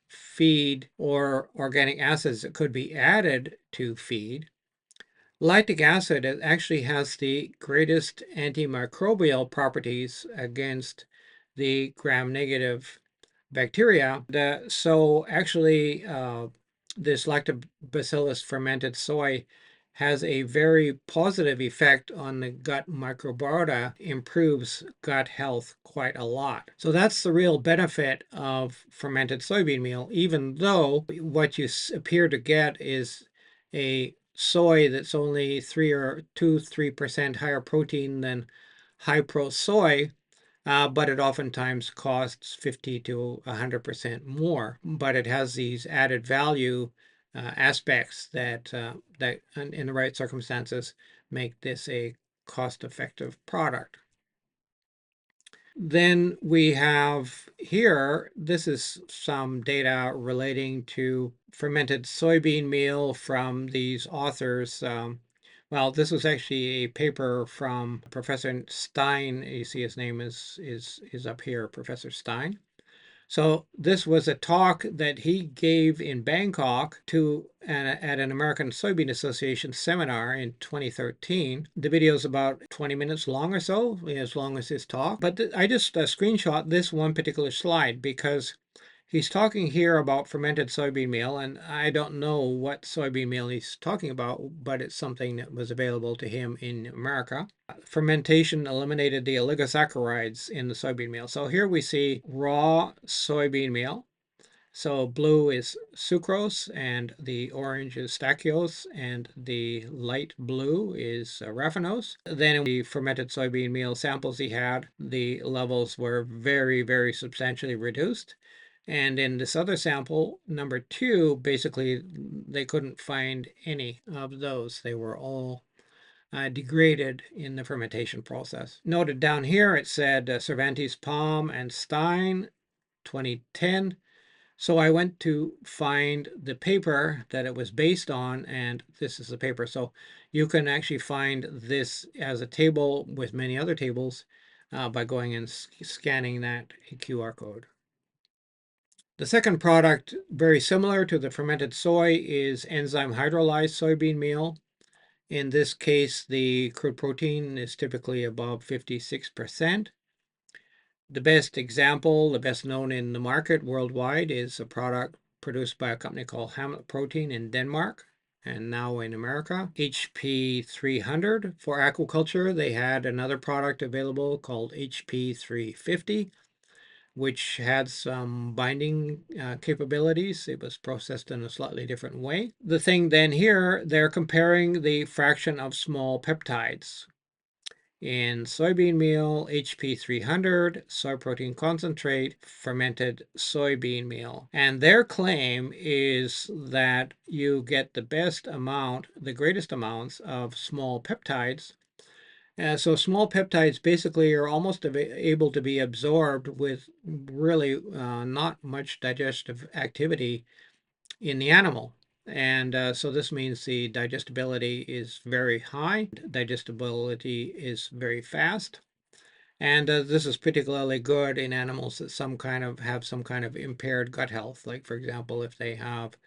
[SPEAKER 1] feed, or organic acids that could be added to feed, lactic acid actually has the greatest antimicrobial properties against the gram-negative bacteria. So actually, this lactobacillus fermented soy has a very positive effect on the gut microbiota, improves gut health quite a lot. So that's the real benefit of fermented soybean meal, even though what you appear to get is a soy that's only 3% higher protein than high pro soy. But it oftentimes costs 50 to 100% more. But it has these added value aspects that in the right circumstances make this a cost-effective product. Then we have here, this is some data relating to fermented soybean meal from these authors. Well, this was actually a paper from Professor Stein. You see his name is up here, Professor Stein. So this was a talk that he gave in Bangkok at an American Soybean Association seminar in 2013. The video is about 20 minutes long or so, as long as his talk. But I just screenshot this one particular slide because he's talking here about fermented soybean meal, and I don't know what soybean meal he's talking about, but it's something that was available to him in America. Fermentation eliminated the oligosaccharides in the soybean meal. So here we see raw soybean meal. So blue is sucrose, and the orange is stachyose, and the light blue is raffinose. Then in the fermented soybean meal samples he had, the levels were very, very substantially reduced. And in this other sample, number 2, basically they couldn't find any of those. They were all degraded in the fermentation process. Noted down here, it said Cervantes, Palm, and Stein, 2010. So I went to find the paper that it was based on, and this is the paper. So you can actually find this as a table with many other tables by going and scanning that QR code. The second product, very similar to the fermented soy, is enzyme hydrolyzed soybean meal. In this case, the crude protein is typically above 56%. The best example, the best known in the market worldwide, is a product produced by a company called Hymowitz Protein in Denmark and now in America. HP 300 for aquaculture. They had another product available called HP 350. Which had some binding capabilities. It was processed in a slightly different way. The thing then here, they're comparing the fraction of small peptides. in soybean meal, HP 300, soy protein concentrate, fermented soybean meal. And their claim is that you get the best amount, the greatest amounts of small peptides. So small peptides basically are almost able to be absorbed with really not much digestive activity in the animal. And so this means the digestibility is very high, digestibility is very fast. And this is particularly good in animals that have some kind of impaired gut health. Like, for example, if they have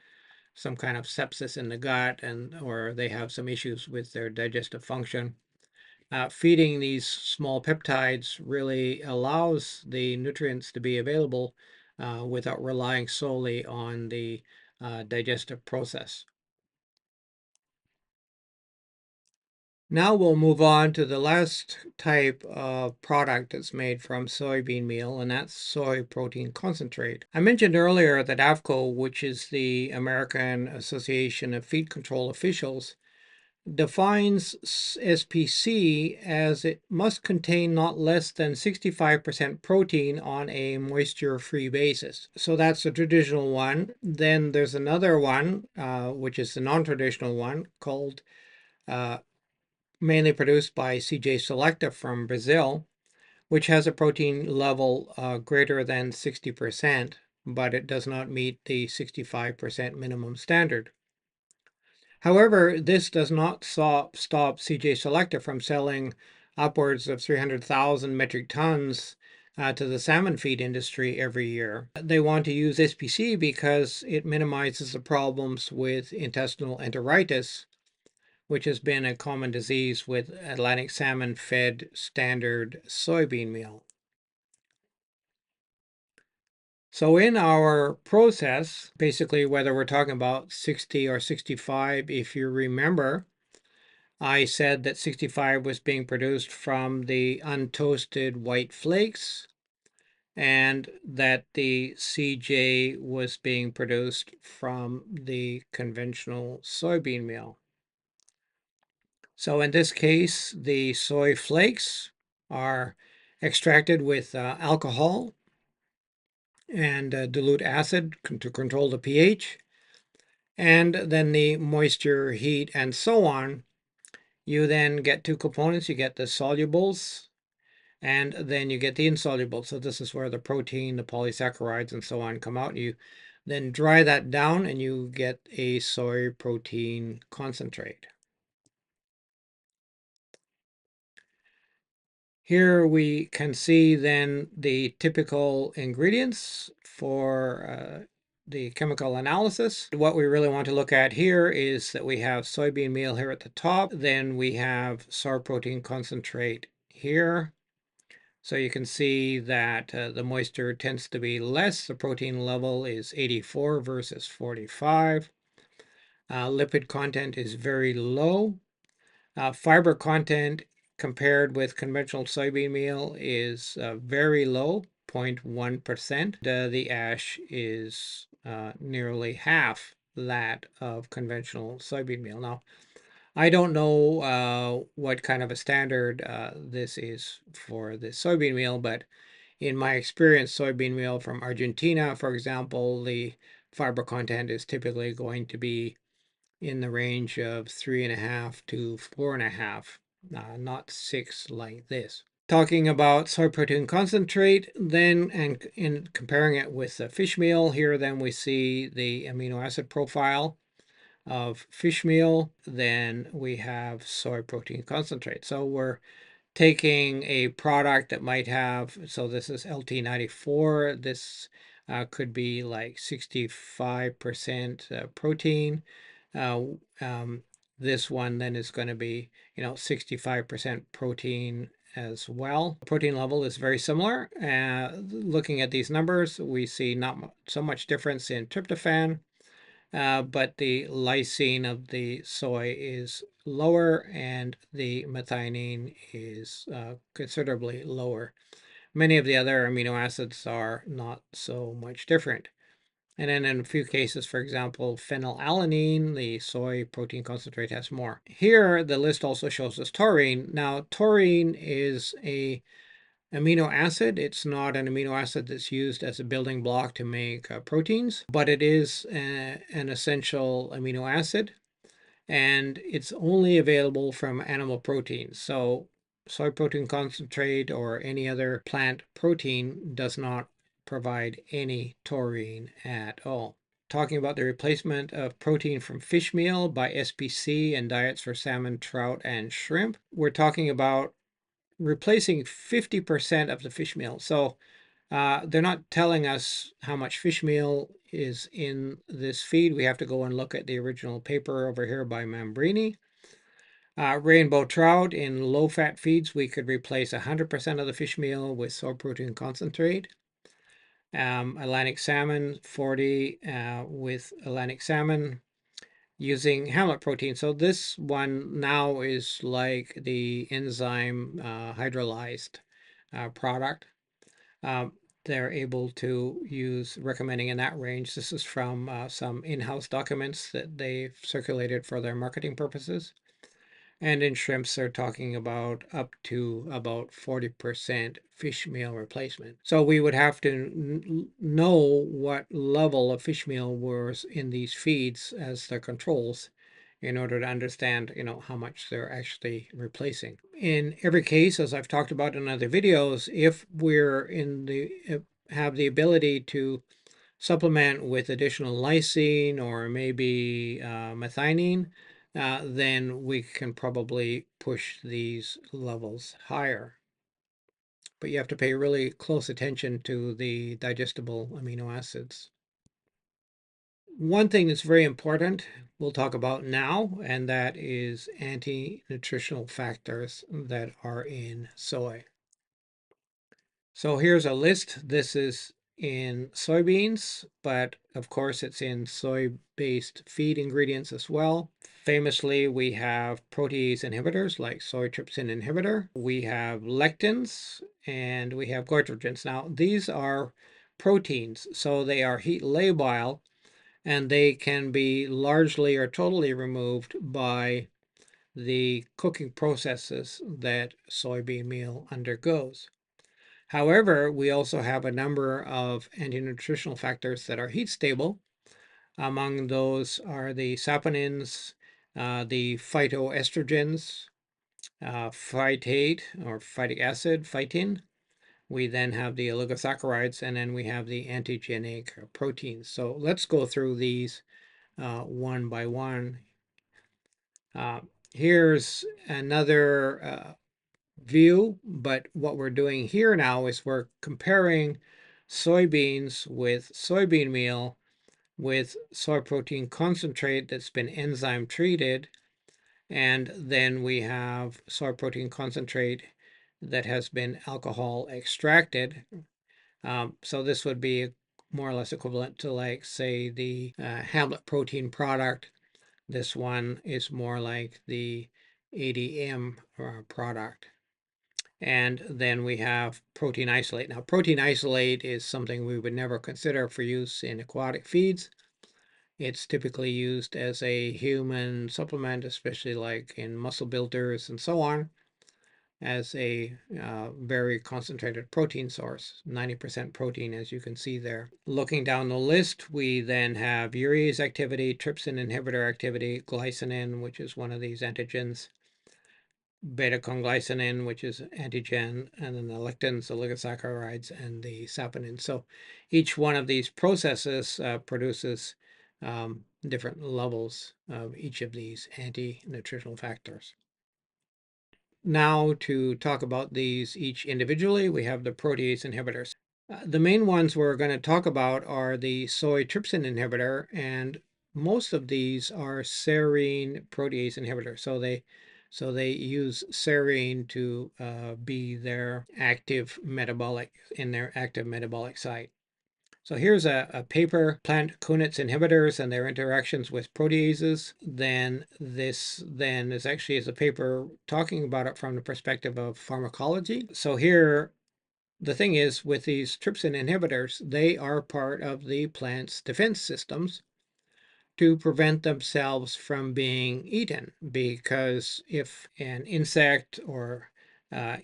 [SPEAKER 1] some kind of sepsis in the gut or they have some issues with their digestive function. Feeding these small peptides really allows the nutrients to be available without relying solely on the digestive process. Now we'll move on to the last type of product that's made from soybean meal, and that's soy protein concentrate. I mentioned earlier that AAFCO, which is the American Association of Feed Control Officials, defines SPC as it must contain not less than 65% protein on a moisture-free basis. So that's the traditional one. Then there's another one, which is the non-traditional one, called mainly produced by CJ Selecta from Brazil, which has a protein level greater than 60%, but it does not meet the 65% minimum standard. However, this does not stop CJ Selecta from selling upwards of 300,000 metric tons to the salmon feed industry every year. They want to use SPC because it minimizes the problems with intestinal enteritis, which has been a common disease with Atlantic salmon fed standard soybean meal. So in our process, basically whether we're talking about 60 or 65, if you remember, I said that 65 was being produced from the untoasted white flakes and that the CJ was being produced from the conventional soybean meal. So in this case, the soy flakes are extracted with alcohol and dilute acid to control the pH, and then the moisture, heat, and so on. You then get two components. You get the solubles, and then you get the insoluble. So this is where the protein, the polysaccharides, and so on come out. You then dry that down, and you get a soy protein concentrate. Here we can see then the typical ingredients for the chemical analysis. What we really want to look at here is that we have soybean meal here at the top. Then we have soy protein concentrate here. So you can see that the moisture tends to be less. The protein level is 84 versus 45. Lipid content is very low. Fiber content compared with conventional soybean meal is very low, 0.1%. The ash is nearly half that of conventional soybean meal. Now, I don't know what kind of a standard this is for the soybean meal, but in my experience, soybean meal from Argentina, for example, the fiber content is typically going to be in the range of 3.5 to 4.5, not 6 like this. Talking about soy protein concentrate, then, and in comparing it with the fish meal, here then we see the amino acid profile of fish meal, then we have soy protein concentrate. So we're taking a product that might have, so this is LT94, this could be like 65% protein. This one then is going to be, 65% protein as well. Protein level is very similar. Looking at these numbers, we see not so much difference in tryptophan, but the lysine of the soy is lower and the methionine is considerably lower. Many of the other amino acids are not so much different. And then in a few cases, for example, phenylalanine, the soy protein concentrate has more. Here, the list also shows us taurine. Now, taurine is a amino acid. It's not an amino acid that's used as a building block to make proteins, but it is an essential amino acid, and it's only available from animal proteins. So soy protein concentrate or any other plant protein does not provide any taurine at all. Talking about the replacement of protein from fish meal by SPC and diets for salmon, trout, and shrimp, we're talking about replacing 50% of the fish meal. So they're not telling us how much fish meal is in this feed. We have to go and look at the original paper over here by Mambrini. Rainbow trout in low-fat feeds, we could replace 100% of the fish meal with soy protein concentrate. Atlantic salmon, 40 with Atlantic salmon using hamlet protein. So this one now is like the enzyme hydrolyzed product. They're able to use recommending in that range. This is from some in-house documents that they've circulated for their marketing purposes. And in shrimps, they're talking about up to about 40% fish meal replacement. So we would have to know what level of fish meal was in these feeds as the controls in order to understand, how much they're actually replacing. In every case, as I've talked about in other videos, if we're have the ability to supplement with additional lysine or maybe methionine, then we can probably push these levels higher. But you have to pay really close attention to the digestible amino acids. One thing that's very important we'll talk about now, and that is anti-nutritional factors that are in soy. So here's a list. This is in soybeans, but of course it's in soy-based feed ingredients as well. Famously, we have protease inhibitors like soy trypsin inhibitor. We have lectins and we have goitrogens. Now, these are proteins, so they are heat labile, and they can be largely or totally removed by the cooking processes that soybean meal undergoes. However, we also have a number of anti-nutritional factors that are heat stable. Among those are the saponins, the phytoestrogens, phytate or phytic acid, phytin. We then have the oligosaccharides, and then we have the antigenic proteins. So let's go through these one by one. Here's another view, but what we're doing here now is we're comparing soybeans with soybean meal with soy protein concentrate that's been enzyme treated, and then we have soy protein concentrate that has been alcohol extracted. So this would be more or less equivalent to, like, say, the Hamlet protein product. This one is more like the ADM product. And then we have protein isolate. Now, protein isolate is something we would never consider for use in aquatic feeds. It's typically used as a human supplement, especially like in muscle builders and so on, as a very concentrated protein source, 90% protein, as you can see there. Looking down the list, we then have urease activity, trypsin inhibitor activity, glycinin, which is one of these antigens, beta-conglycinin, which is antigen, and then the lectins, the oligosaccharides, and the saponin. So each one of these processes produces different levels of each of these anti-nutritional factors. Now, to talk about these each individually, we have the protease inhibitors. The main ones we're going to talk about are the soy trypsin inhibitor, and most of these are serine protease inhibitors. So they use serine to be their active metabolic site. So here's a paper, plant Kunitz inhibitors and their interactions with proteases. Then this is actually a paper talking about it from the perspective of pharmacology. So here The thing is, with these trypsin inhibitors, they are part of the plant's defense systems to prevent themselves from being eaten, because if an insect or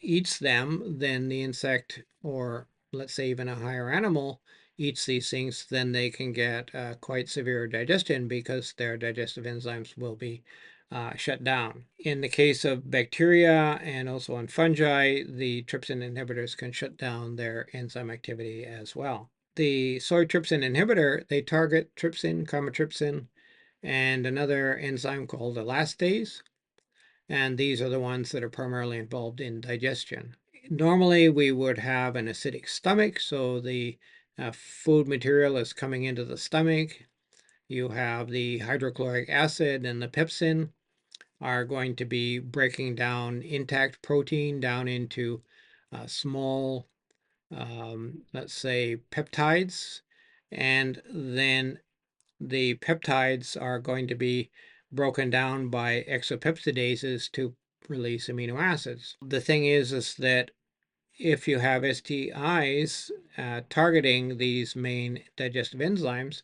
[SPEAKER 1] eats them, then the insect, or let's say even a higher animal, eats these things, then they can get quite severe digestion because their digestive enzymes will be shut down. In the case of bacteria and also on fungi, the trypsin inhibitors can shut down their enzyme activity as well. The soy trypsin inhibitor, they target trypsin, chymotrypsin, and another enzyme called elastase. And these are the ones that are primarily involved in digestion. Normally, we would have an acidic stomach, so the food material is coming into the stomach. You have the hydrochloric acid and the pepsin are going to be breaking down intact protein down into small, let's say, peptides. And then the peptides are going to be broken down by exopeptidases to release amino acids. The thing is that if you have STIs targeting these main digestive enzymes,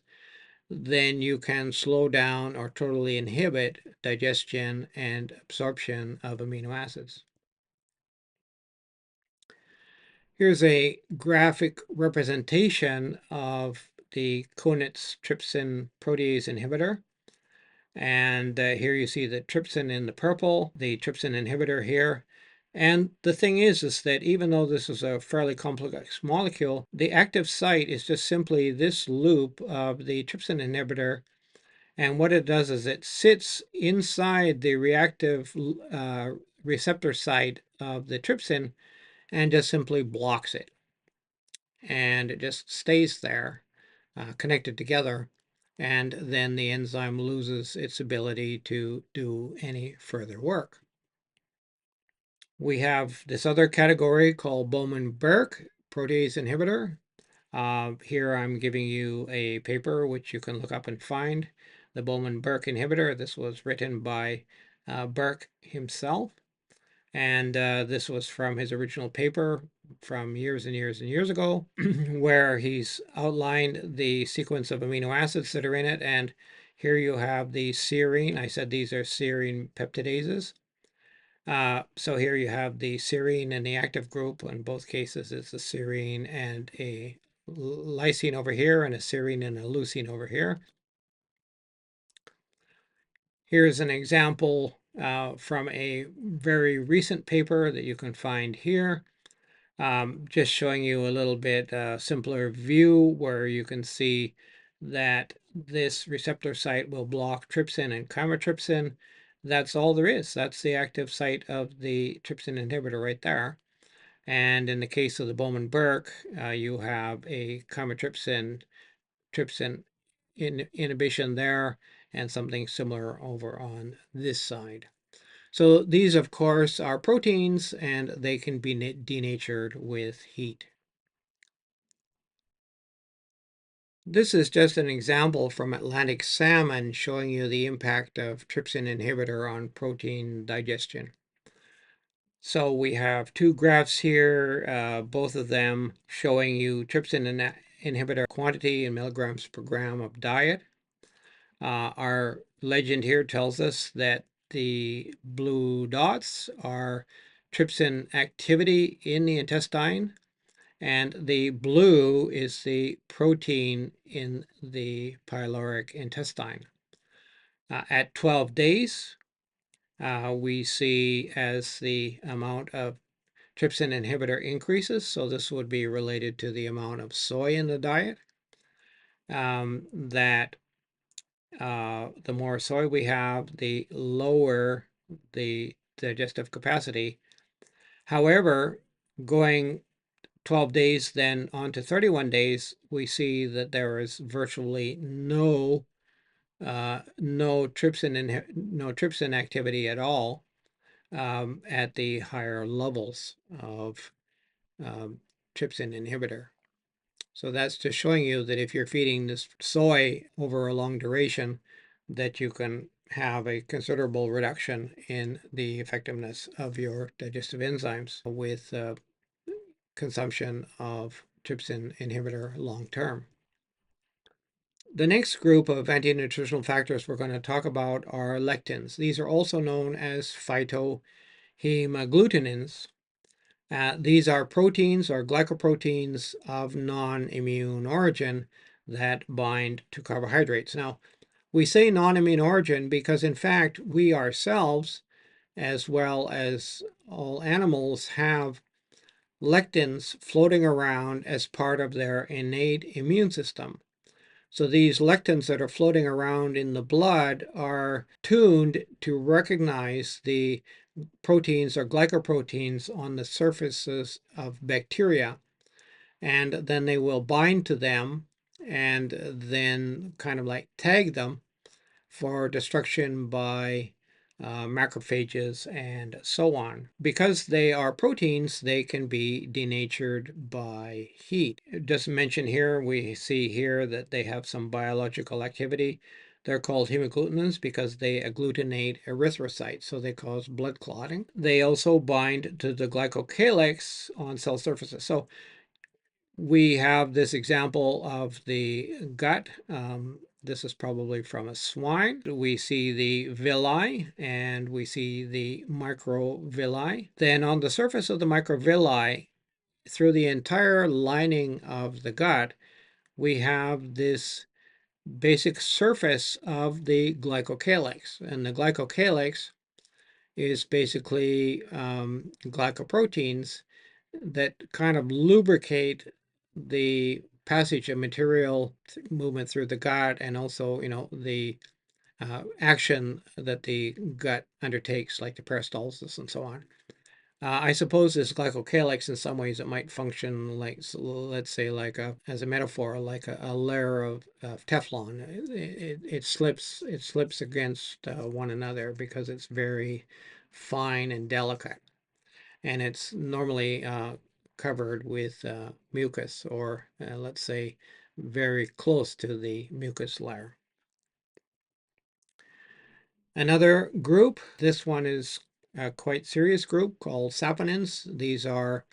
[SPEAKER 1] then you can slow down or totally inhibit digestion and absorption of amino acids. Here's a graphic representation of the Konitz trypsin protease inhibitor. And here you see the trypsin in the purple, the trypsin inhibitor here. And the thing is that even though this is a fairly complex molecule, the active site is just simply this loop of the trypsin inhibitor. And what it does is it sits inside the reactive receptor site of the trypsin and just simply blocks it. And it just stays there, connected together, and then the enzyme loses its ability to do any further work. We have this other category called Bowman-Burke protease inhibitor. Here I'm giving you a paper which you can look up and find. The Bowman-Burke inhibitor. This was written by Burke himself. And this was from his original paper from years and years and years ago, where he's outlined the sequence of amino acids that are in it. And here you have the serine. I said these are serine peptidases. So here you have the serine and the active group. In both cases, it's a serine and a lysine over here, and a serine and a leucine over here. Here's an example from a very recent paper that you can find here. Just showing you a little bit simpler view where you can see that this receptor site will block trypsin and chymotrypsin. That's all there is. That's the active site of the trypsin inhibitor right there. And in the case of the Bowman-Burke, you have a chymotrypsin trypsin inhibition there and something similar over on this side. So these, of course, are proteins, and they can be denatured with heat. This is just an example from Atlantic salmon showing you the impact of trypsin inhibitor on protein digestion. So we have two graphs here, both of them showing you trypsin inhibitor quantity in milligrams per gram of diet. Our legend here tells us that the blue dots are trypsin activity in the intestine, and the blue is the protein in the pyloric intestine. At 12 days, we see as the amount of trypsin inhibitor increases, so this would be related to the amount of soy in the diet, that the more soy we have, the lower the digestive capacity. However, going 12 days then on to 31 days, we see that there is virtually no trypsin activity at all at the higher levels of trypsin inhibitor. So that's just showing you that if you're feeding this soy over a long duration, that you can have a considerable reduction in the effectiveness of your digestive enzymes with consumption of trypsin inhibitor long term. The next group of anti-nutritional factors we're going to talk about are lectins. These are also known as phytohemagglutinins. These are proteins or glycoproteins of non-immune origin that bind to carbohydrates. Now, we say non-immune origin because, in fact, we ourselves, as well as all animals, have lectins floating around as part of their innate immune system. So these lectins that are floating around in the blood are tuned to recognize the proteins or glycoproteins on the surfaces of bacteria, and then they will bind to them and then kind of like tag them for destruction by macrophages and so on. Because they are proteins, they can be denatured by heat. Just mention here, we see here that they have some biological activity. They're called hemagglutinins because they agglutinate erythrocytes, so they cause blood clotting. They also bind to the glycocalyx on cell surfaces. So we have this example of the gut. This is probably from a swine. We see the villi and we see the microvilli. Then on the surface of the microvilli, through the entire lining of the gut, we have this basic surface of the glycocalyx. And the glycocalyx is basically glycoproteins that kind of lubricate the passage of material movement through the gut, and also, the action that the gut undertakes, like the peristalsis and so on. I suppose this glycocalyx, in some ways, it might function like, let's say, like as a metaphor, like a layer of Teflon. It slips against one another because it's very fine and delicate, and it's normally covered with mucus, or let's say very close to the mucus layer. Another group, this one is a quite serious group called saponins. These are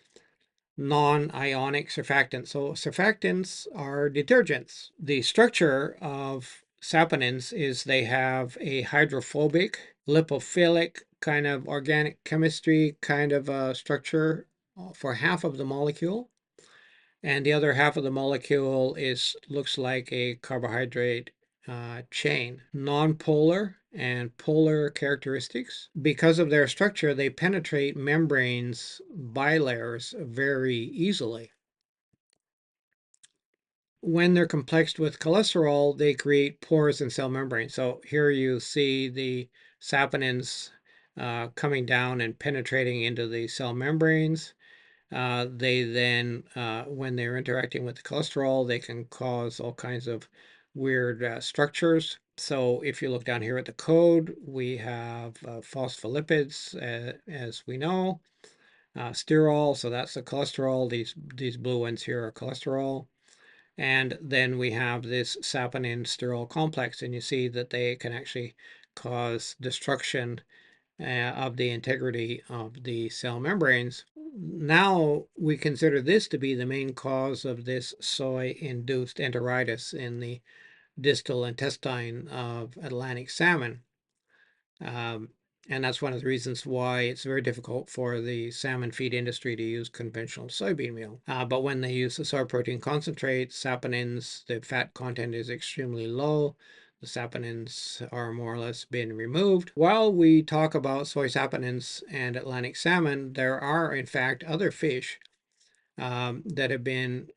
[SPEAKER 1] non-ionic surfactants. So surfactants are detergents. The structure of saponins is they have a hydrophobic, lipophilic kind of organic chemistry kind of structure for half of the molecule. And the other half of the molecule looks like a carbohydrate chain. Non-polar and polar characteristics. Because of their structure, they penetrate membranes, bilayers, very easily. When they're complexed with cholesterol, they create pores in cell membranes. So here you see the saponins coming down and penetrating into the cell membranes. They then, when they're interacting with the cholesterol, they can cause all kinds of weird structures. So if you look down here at the code, we have phospholipids, as we know, sterol, so that's the cholesterol. These blue ones here are cholesterol. And then we have this saponin sterol complex, and you see that they can actually cause destruction of the integrity of the cell membranes. Now we consider this to be the main cause of this soy-induced enteritis in the distal intestine of Atlantic salmon. And that's one of the reasons why it's very difficult for the salmon feed industry to use conventional soybean meal. But when they use the soy protein concentrate, saponins, the fat content is extremely low. The saponins are more or less been removed. While we talk about soy saponins and Atlantic salmon, there are in fact other fish that have been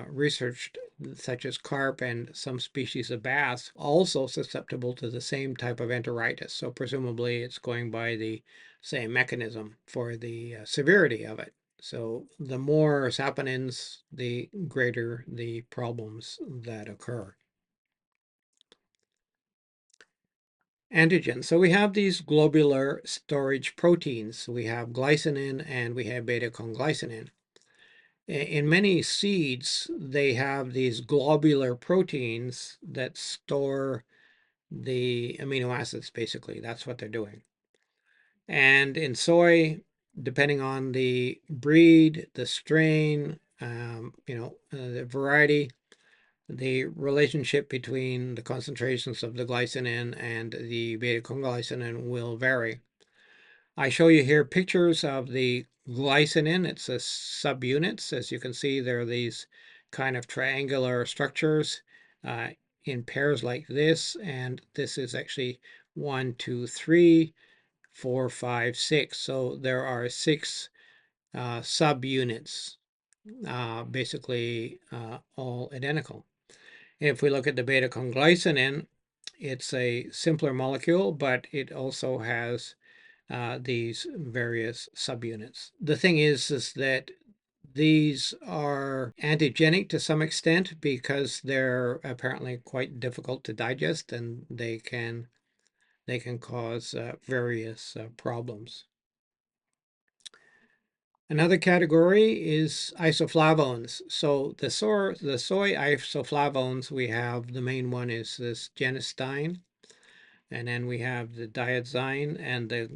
[SPEAKER 1] researched, such as carp and some species of bass, also susceptible to the same type of enteritis. So presumably it's going by the same mechanism for the severity of it. So the more saponins, the greater the problems that occur. Antigens. So we have these globular storage proteins. We have glycinin and we have beta-conglycinin. In many seeds, they have these globular proteins that store the amino acids, basically. That's what they're doing. And in soy, depending on the breed, the strain, the variety, the relationship between the concentrations of the glycinin and the beta-conglycinin will vary. I show you here pictures of the glycinin. It's a subunits. As you can see, there are these kind of triangular structures uh, in pairs like this, and this is actually 1, 2, 3, 4, 5, 6. So there are 6 subunits, basically all identical. If we look at the beta-conglycinin, it's a simpler molecule, but it also has these various subunits. The thing is that these are antigenic to some extent because they're apparently quite difficult to digest, and they can cause various problems. Another category is isoflavones. So the soy isoflavones, we have the main one is this genistein, and then we have the diazyme and the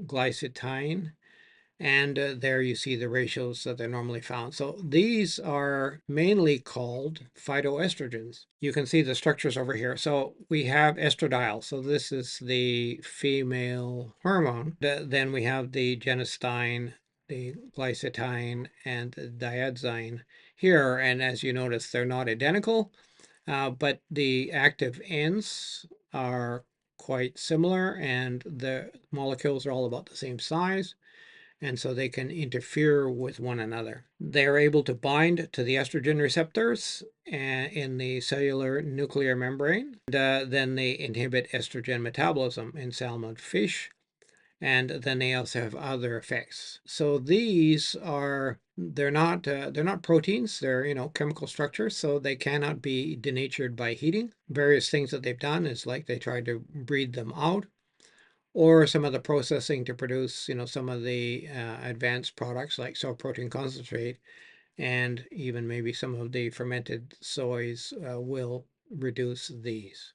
[SPEAKER 1] glycitine. And there you see the ratios that are normally found. So these are mainly called phytoestrogens. You can see the structures over here. So we have estradiol. So this is the female hormone. Then we have the genistein, the glycitine, and the diazyme here. And as you notice, they're not identical, but the active ends are quite similar, and the molecules are all about the same size, and so they can interfere with one another. They are able to bind to the estrogen receptors in the cellular nuclear membrane. Then they inhibit estrogen metabolism in salmon fish, and then they also have other effects. So these are they're not proteins, they're chemical structures, so they cannot be denatured by heating. Various things that they've done is like they tried to breed them out, or some of the processing to produce, some of the advanced products like soy protein concentrate, and even maybe some of the fermented soys will reduce these.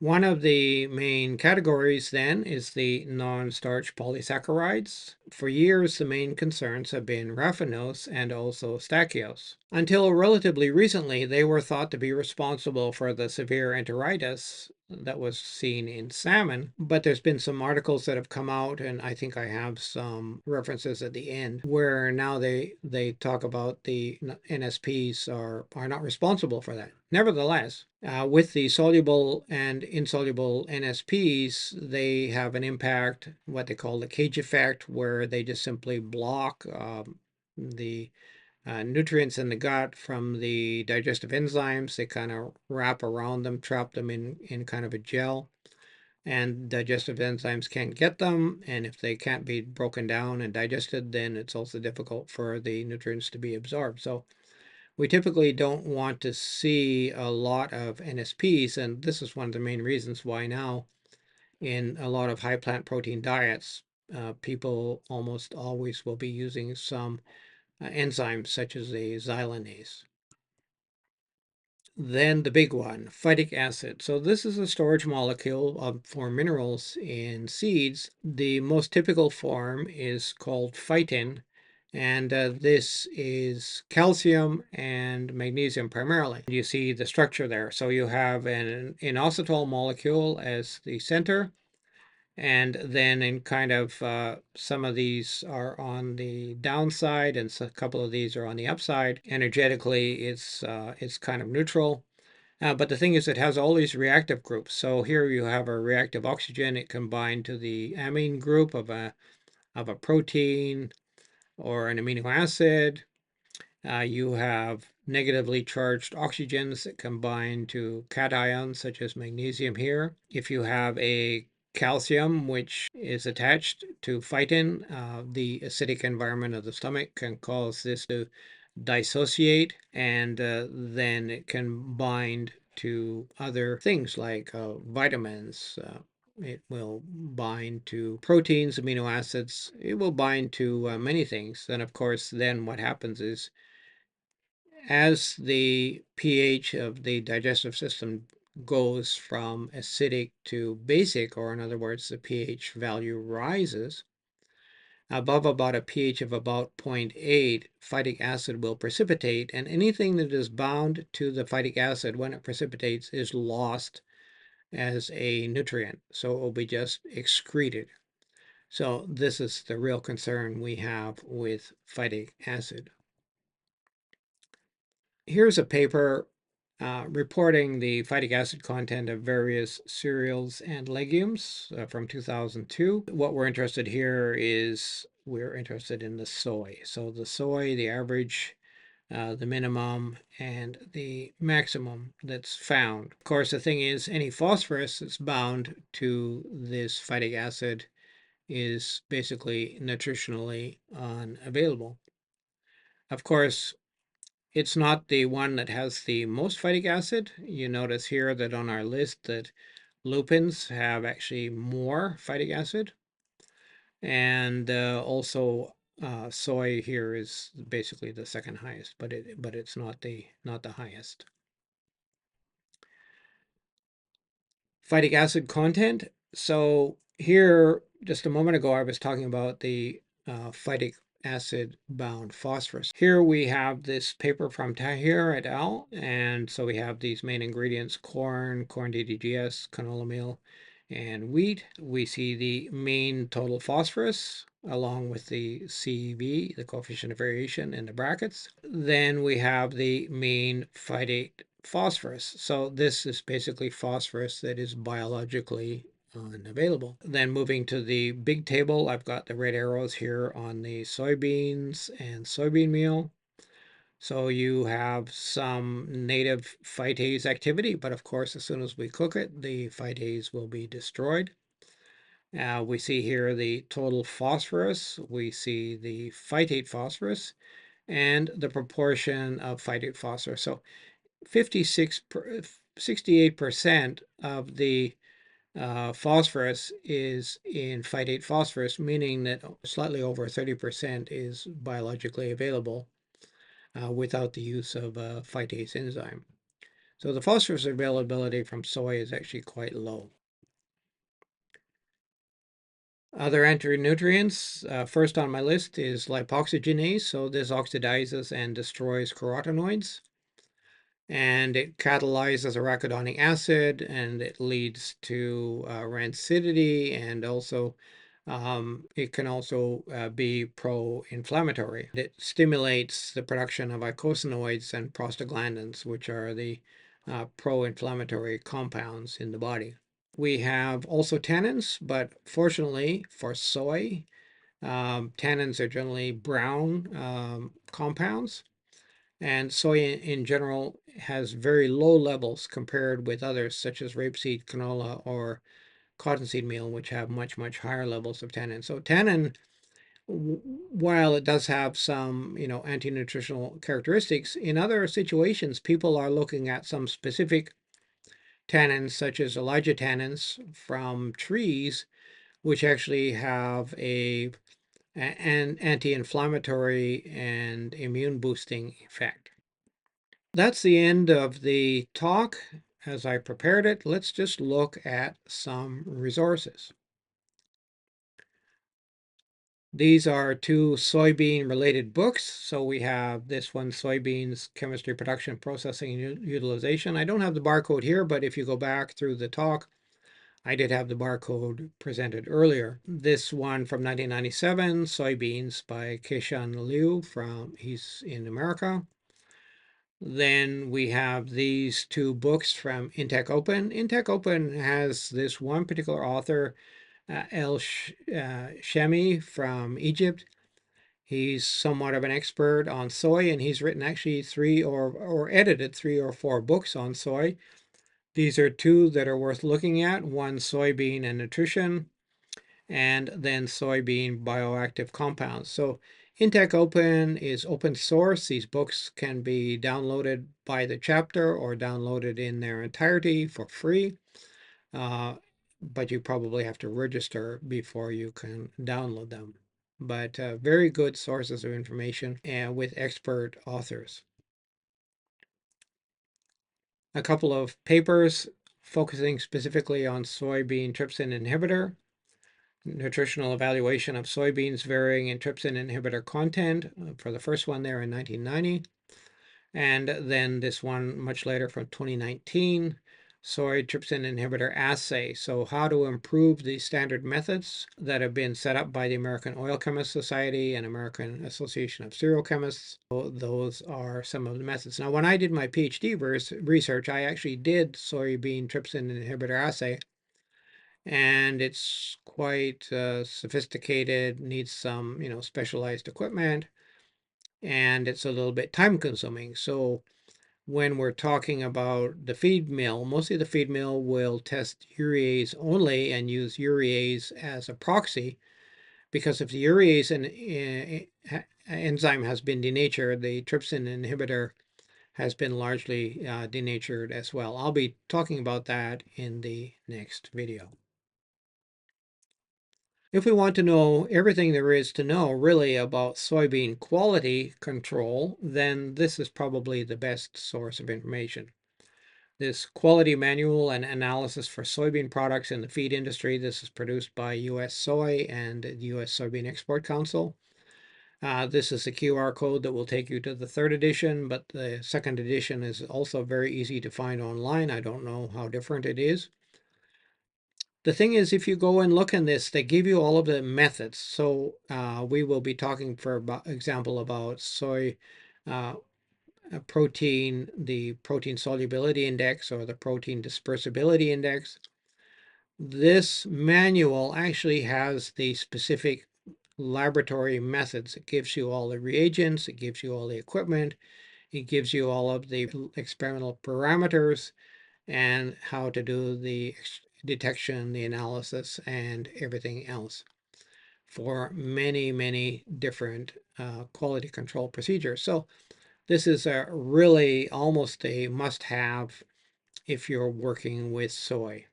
[SPEAKER 1] One of the main categories then is the non-starch polysaccharides. For years, the main concerns have been raffinose and also stachyose. Until relatively recently, they were thought to be responsible for the severe enteritis that was seen in salmon, but there's been some articles that have come out, and I think I have some references at the end, where now they talk about the NSPs are not responsible for that. Nevertheless, with the soluble and insoluble NSPs, they have an impact, what they call the cage effect, where they just simply block the nutrients in the gut from the digestive enzymes. They kind of wrap around them, trap them in kind of a gel, and digestive enzymes can't get them. And if they can't be broken down and digested, then it's also difficult for the nutrients to be absorbed. So we typically don't want to see a lot of NSPs, and this is one of the main reasons why now in a lot of high plant protein diets, people almost always will be using some enzymes such as a xylanase. Then the big one, phytic acid. So this is a storage molecule for minerals in seeds. The most typical form is called phytin, and this is calcium and magnesium primarily. You see the structure there. So you have an inositol molecule as the center, and then in kind of some of these are on the downside, and so a couple of these are on the upside. Energetically, it's kind of neutral. But the thing is, it has all these reactive groups. So here you have a reactive oxygen. It can bind to the amine group of a protein or an amino acid. You have negatively charged oxygens that combine to cations such as magnesium here. If you have a calcium which is attached to phytin, the acidic environment of the stomach can cause this to dissociate, and then it can bind to other things like vitamins. It will bind to proteins, amino acids. It will bind to many things. And of course, then what happens is as the pH of the digestive system goes from acidic to basic, or in other words, the pH value rises, above about a pH of about 0.8, phytic acid will precipitate, and anything that is bound to the phytic acid when it precipitates is lost as a nutrient. So it will be just excreted. So this is the real concern we have with phytic acid. Here's a paper reporting the phytic acid content of various cereals and legumes from 2002. What we're interested here is we're interested in the soy. So the soy, the average, the minimum, and the maximum that's found. Of course, the thing is, any phosphorus that's bound to this phytic acid is basically nutritionally unavailable. Of course, it's not the one that has the most phytic acid. You notice here that on our list that lupins have actually more phytic acid. And also soy here is basically the second highest, but it's not the highest. Phytic acid content. So here, just a moment ago, I was talking about the phytic acid bound phosphorus. Here we have this paper from Tahir et al. And so we have these main ingredients: corn DDGS, canola meal, and wheat. We see the mean total phosphorus along with the CV, the coefficient of variation, in the brackets. Then we have the mean phytate phosphorus. So this is basically phosphorus that is biologically unavailable. Then moving to the big table, I've got the red arrows here on the soybeans and soybean meal. So you have some native phytase activity, but of course, as soon as we cook it, the phytase will be destroyed. We see here the total phosphorus, we see the phytate phosphorus, and the proportion of phytate phosphorus. So 68% of the phosphorus is in phytate phosphorus, meaning that slightly over 30% is biologically available without the use of a phytase enzyme. So the phosphorus availability from soy is actually quite low. Other antinutrients, first on my list is lipoxygenase. So this oxidizes and destroys carotenoids, and it catalyzes arachidonic acid, and it leads to rancidity, and also it can also be pro-inflammatory. It stimulates the production of eicosanoids and prostaglandins, which are the pro-inflammatory compounds in the body. We have also tannins, but fortunately for soy, tannins are generally brown compounds. And soy in general has very low levels compared with others, such as rapeseed, canola, or cottonseed meal, which have much, much higher levels of tannin. So tannin, while it does have some, anti-nutritional characteristics, in other situations, people are looking at some specific tannins, such as Elijah tannins from trees, which actually have an anti-inflammatory and immune boosting effect. That's the end of the talk. As I prepared it, let's just look at some resources. These are two soybean related books. So we have this one, Soybeans, Chemistry, Production, Processing, and Utilization. I don't have the barcode here, but if you go back through the talk, I did have the barcode presented earlier. This one from 1997, Soybeans by Keishan Liu, he's in America. Then we have these two books from Intech Open. Intech Open has this one particular author, El Shemi from Egypt. He's somewhat of an expert on soy, and he's written actually three or edited 3 or 4 books on soy. These are two that are worth looking at: one, Soybean and Nutrition, and then Soybean Bioactive Compounds. So Intech Open is open source. These books can be downloaded by the chapter or downloaded in their entirety for free. But you probably have to register before you can download them. But very good sources of information and with expert authors. A couple of papers focusing specifically on soybean trypsin inhibitor, nutritional evaluation of soybeans varying in trypsin inhibitor content for the first one there in 1990. And then this one much later from 2019, soy trypsin inhibitor assay. So how to improve the standard methods that have been set up by the American Oil Chemists Society and American Association of Cereal Chemists. So those are some of the methods. Now, when I did my PhD research, I actually did soybean trypsin inhibitor assay, and it's quite sophisticated, needs some, specialized equipment, and it's a little bit time consuming. So when we're talking about the feed mill, mostly the feed mill will test urease only and use urease as a proxy, because if the urease enzyme has been denatured, the trypsin inhibitor has been largely denatured as well. I'll be talking about that in the next video. If we want to know everything there is to know really about soybean quality control, then this is probably the best source of information. This quality manual and analysis for soybean products in the feed industry. This is produced by US Soy and US Soybean Export Council. This is a QR code that will take you to the third edition, but the second edition is also very easy to find online. I don't know how different it is. The thing is, if you go and look in this, they give you all of the methods. So we will be talking, for example, about soy protein, the protein solubility index or the protein dispersibility index. This manual actually has the specific laboratory methods. It gives you all the reagents, it gives you all the equipment, it gives you all of the experimental parameters and how to do the detection, the analysis, and everything else for many, many different quality control procedures. So this is a really almost a must-have if you're working with soy.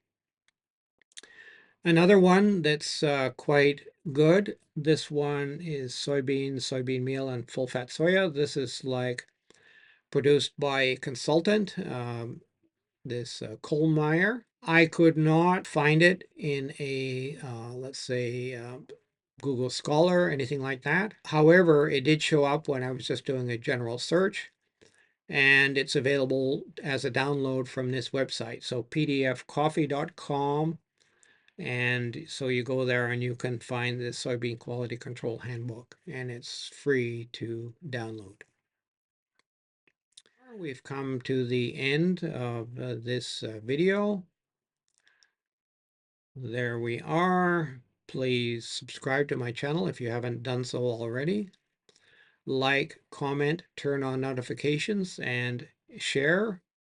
[SPEAKER 1] Another one that's quite good, this one is soybeans, soybean meal, and full-fat soya. This is like produced by a consultant, this Kohlmeyer. I could not find it in a, let's say, Google Scholar or anything like that. However, it did show up when I was just doing a general search, and it's available as a download from this website. So pdfcoffee.com. And so you go there and you can find the Soybean Quality Control Handbook, and it's free to download. We've come to the end of this video. There we are. Please subscribe to my channel if you haven't done so already. Like, comment, turn on notifications, and share.